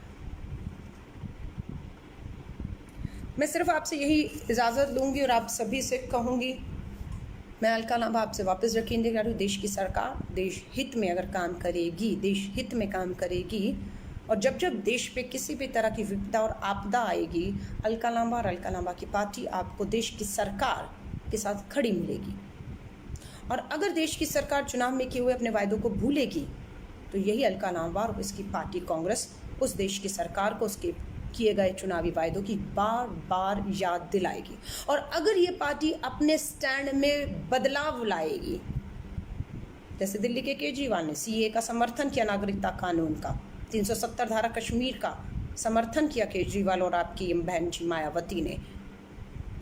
मैं सिर्फ आपसे यही इजाज़त लूँगी और आप सभी से कहूँगी, मैं अलका लांबा आपसे वापस रखेंगे कि देश की सरकार देश हित में अगर काम करेगी, देश हित में काम करेगी, और जब जब देश पे किसी भी तरह की विपदा और आपदा आएगी, अलका लांबा और अलका लांबा की पार्टी आपको देश की सरकार के साथ खड़ी मिलेगी। और अगर देश की सरकार चुनाव में किए हुए अपने वायदों को भूलेगी तो यही अलका लांबा और इसकी पार्टी कांग्रेस उस देश की सरकार को उसके किए गए चुनावी वायदों की बार बार याद दिलाएगी। और अगर ये पार्टी अपने स्टैंड में बदलाव लाएगी, जैसे दिल्ली के केजरीवाल ने सीए का समर्थन किया, नागरिकता कानून का, 370 धारा कश्मीर का समर्थन किया केजरीवाल और आपकी बहन जी मायावती ने,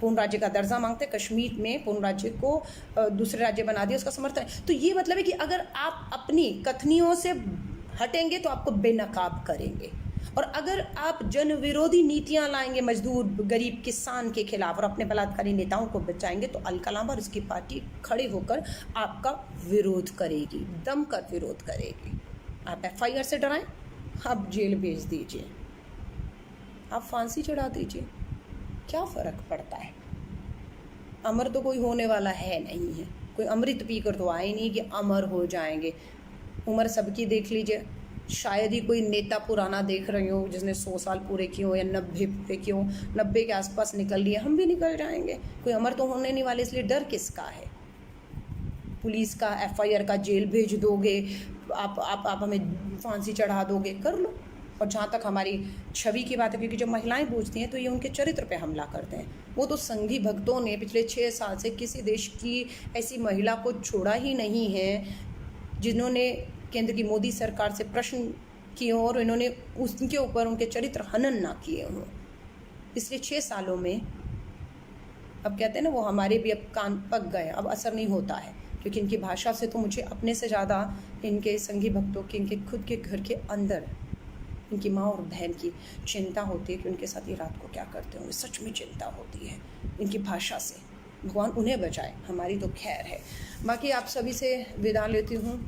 पूर्ण राज्य का दर्जा मांगते कश्मीर में पूर्ण राज्य को दूसरे राज्य बना दिया, उसका समर्थन। तो ये मतलब है कि अगर आप अपनी कथनियों से हटेंगे तो आपको बेनकाब करेंगे, और अगर आप जन विरोधी नीतियां लाएंगे मजदूर गरीब किसान के खिलाफ और अपने बलात्कारी नेताओं को बचाएंगे, तो अलका लांबा और इसकी पार्टी खड़े होकर आपका विरोध करेगी, दमकर विरोध करेगी। आप एफआईआर से डराएं, आप जेल भेज दीजिए, आप फांसी चढ़ा दीजिए, क्या फ़र्क पड़ता है? अमर तो कोई होने वाला है नहीं है, कोई अमृत पीकर तो आए नहीं कि अमर हो जाएंगे। उम्र सबकी देख लीजिए, शायद ही कोई नेता पुराना देख रही हो जिसने 100 साल पूरे किए हो या 90 पूरे किए हो, 90 के आसपास निकल लिए, हम भी निकल जाएंगे, कोई अमर तो होने नहीं वाले, इसलिए डर किसका है? पुलिस का एफआईआर का जेल भेज दोगे, आप हमें फांसी चढ़ा दोगे, कर लो। और जहाँ तक हमारी छवि की बात है, क्योंकि जब महिलाएं पूछती हैं तो ये उनके चरित्र पे हमला करते हैं। वो तो संघी भक्तों ने पिछले 6 साल से किसी देश की ऐसी महिला को छोड़ा ही नहीं है जिन्होंने केंद्र की मोदी सरकार से प्रश्न किए हों और इन्होंने उनके ऊपर उनके चरित्र हनन ना किए हों। इसलिए 6 सालों में अब कहते हैं ना, वो हमारे भी अब कान पक गए, अब असर नहीं होता है, क्योंकि इनकी भाषा से तो मुझे अपने से ज़्यादा इनके संघी भक्तों की, इनके खुद के घर के अंदर इनकी माँ और बहन की चिंता होती है कि उनके साथ ये रात को क्या करते होंगे। सच में चिंता होती है इनकी भाषा से। भगवान उन्हें बचाए, हमारी तो खैर है। बाकी आप सभी से विदा लेती हूँ।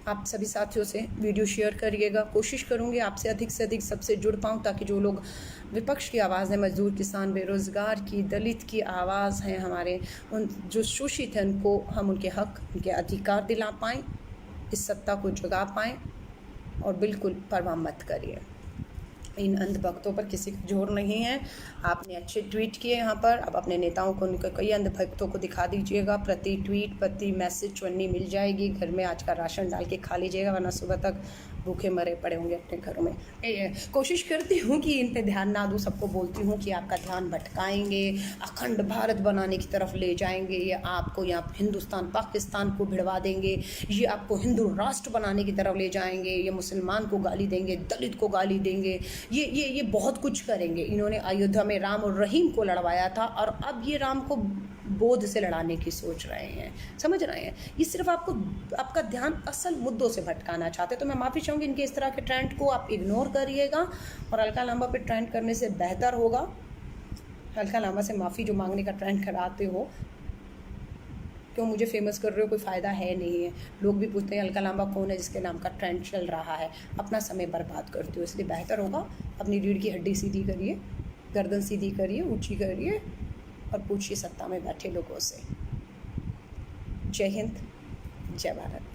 आप सभी साथियों से वीडियो शेयर करिएगा। कोशिश करूँगी आपसे अधिक से अधिक सबसे जुड़ पाऊँ, ताकि जो लोग विपक्ष की आवाज़ है, मजदूर, किसान, बेरोज़गार की, दलित की आवाज़ है, हमारे उन जो शोषित हैं, उनको हम उनके हक, उनके अधिकार दिला पाएँ, इस सत्ता को जगा पाएँ। और बिल्कुल परवाह मत करिए, इन अंधभक्तों पर किसी का जोर नहीं है। आपने अच्छे ट्वीट किए यहाँ पर, अब अपने नेताओं को, उनके कई अंधभक्तों को दिखा दीजिएगा। प्रति ट्वीट, प्रति मैसेज चुन्नी मिल जाएगी। घर में आज का राशन डाल के खा लीजिएगा, वरना सुबह तक भूखे मरे पड़े होंगे अपने घरों में। कोशिश करती हूँ कि इन पे ध्यान ना दूँ, सबको बोलती हूँ कि आपका ध्यान भटकाएंगे, अखंड भारत बनाने की तरफ ले जाएंगे, ये आपको यहाँ हिंदुस्तान पाकिस्तान को भिड़वा देंगे, ये आपको हिंदू राष्ट्र बनाने की तरफ ले जाएंगे, ये मुसलमान को गाली देंगे, दलित को गाली देंगे, ये बहुत कुछ करेंगे। इन्होंने अयोध्या में राम और रहीम को लड़वाया था और अब ये राम को बोध से लड़ाने की सोच रहे हैं, समझ रहे हैं? ये सिर्फ आपका ध्यान असल मुद्दों से भटकाना चाहते। तो मैं माफ़ी चाहूँगी, इनके इस तरह के ट्रेंड को आप इग्नोर करिएगा और अलका लांबा पे ट्रेंड करने से बेहतर होगा, अलका लांबा से माफ़ी जो मांगने का ट्रेंड कराते हो, क्यों मुझे फेमस कर रहे हो, कोई फ़ायदा है नहीं है। लोग भी पूछते हैं अलका लांबा कौन है जिसके नाम का ट्रेंड चल रहा है, अपना समय बर्बाद करते हो। इसलिए बेहतर होगा अपनी रीढ़ की हड्डी सीधी करिए, गर्दन सीधी करिए, ऊँची करिए और पूछिए सत्ता में बैठे लोगों से। जय हिंद, जय भारत।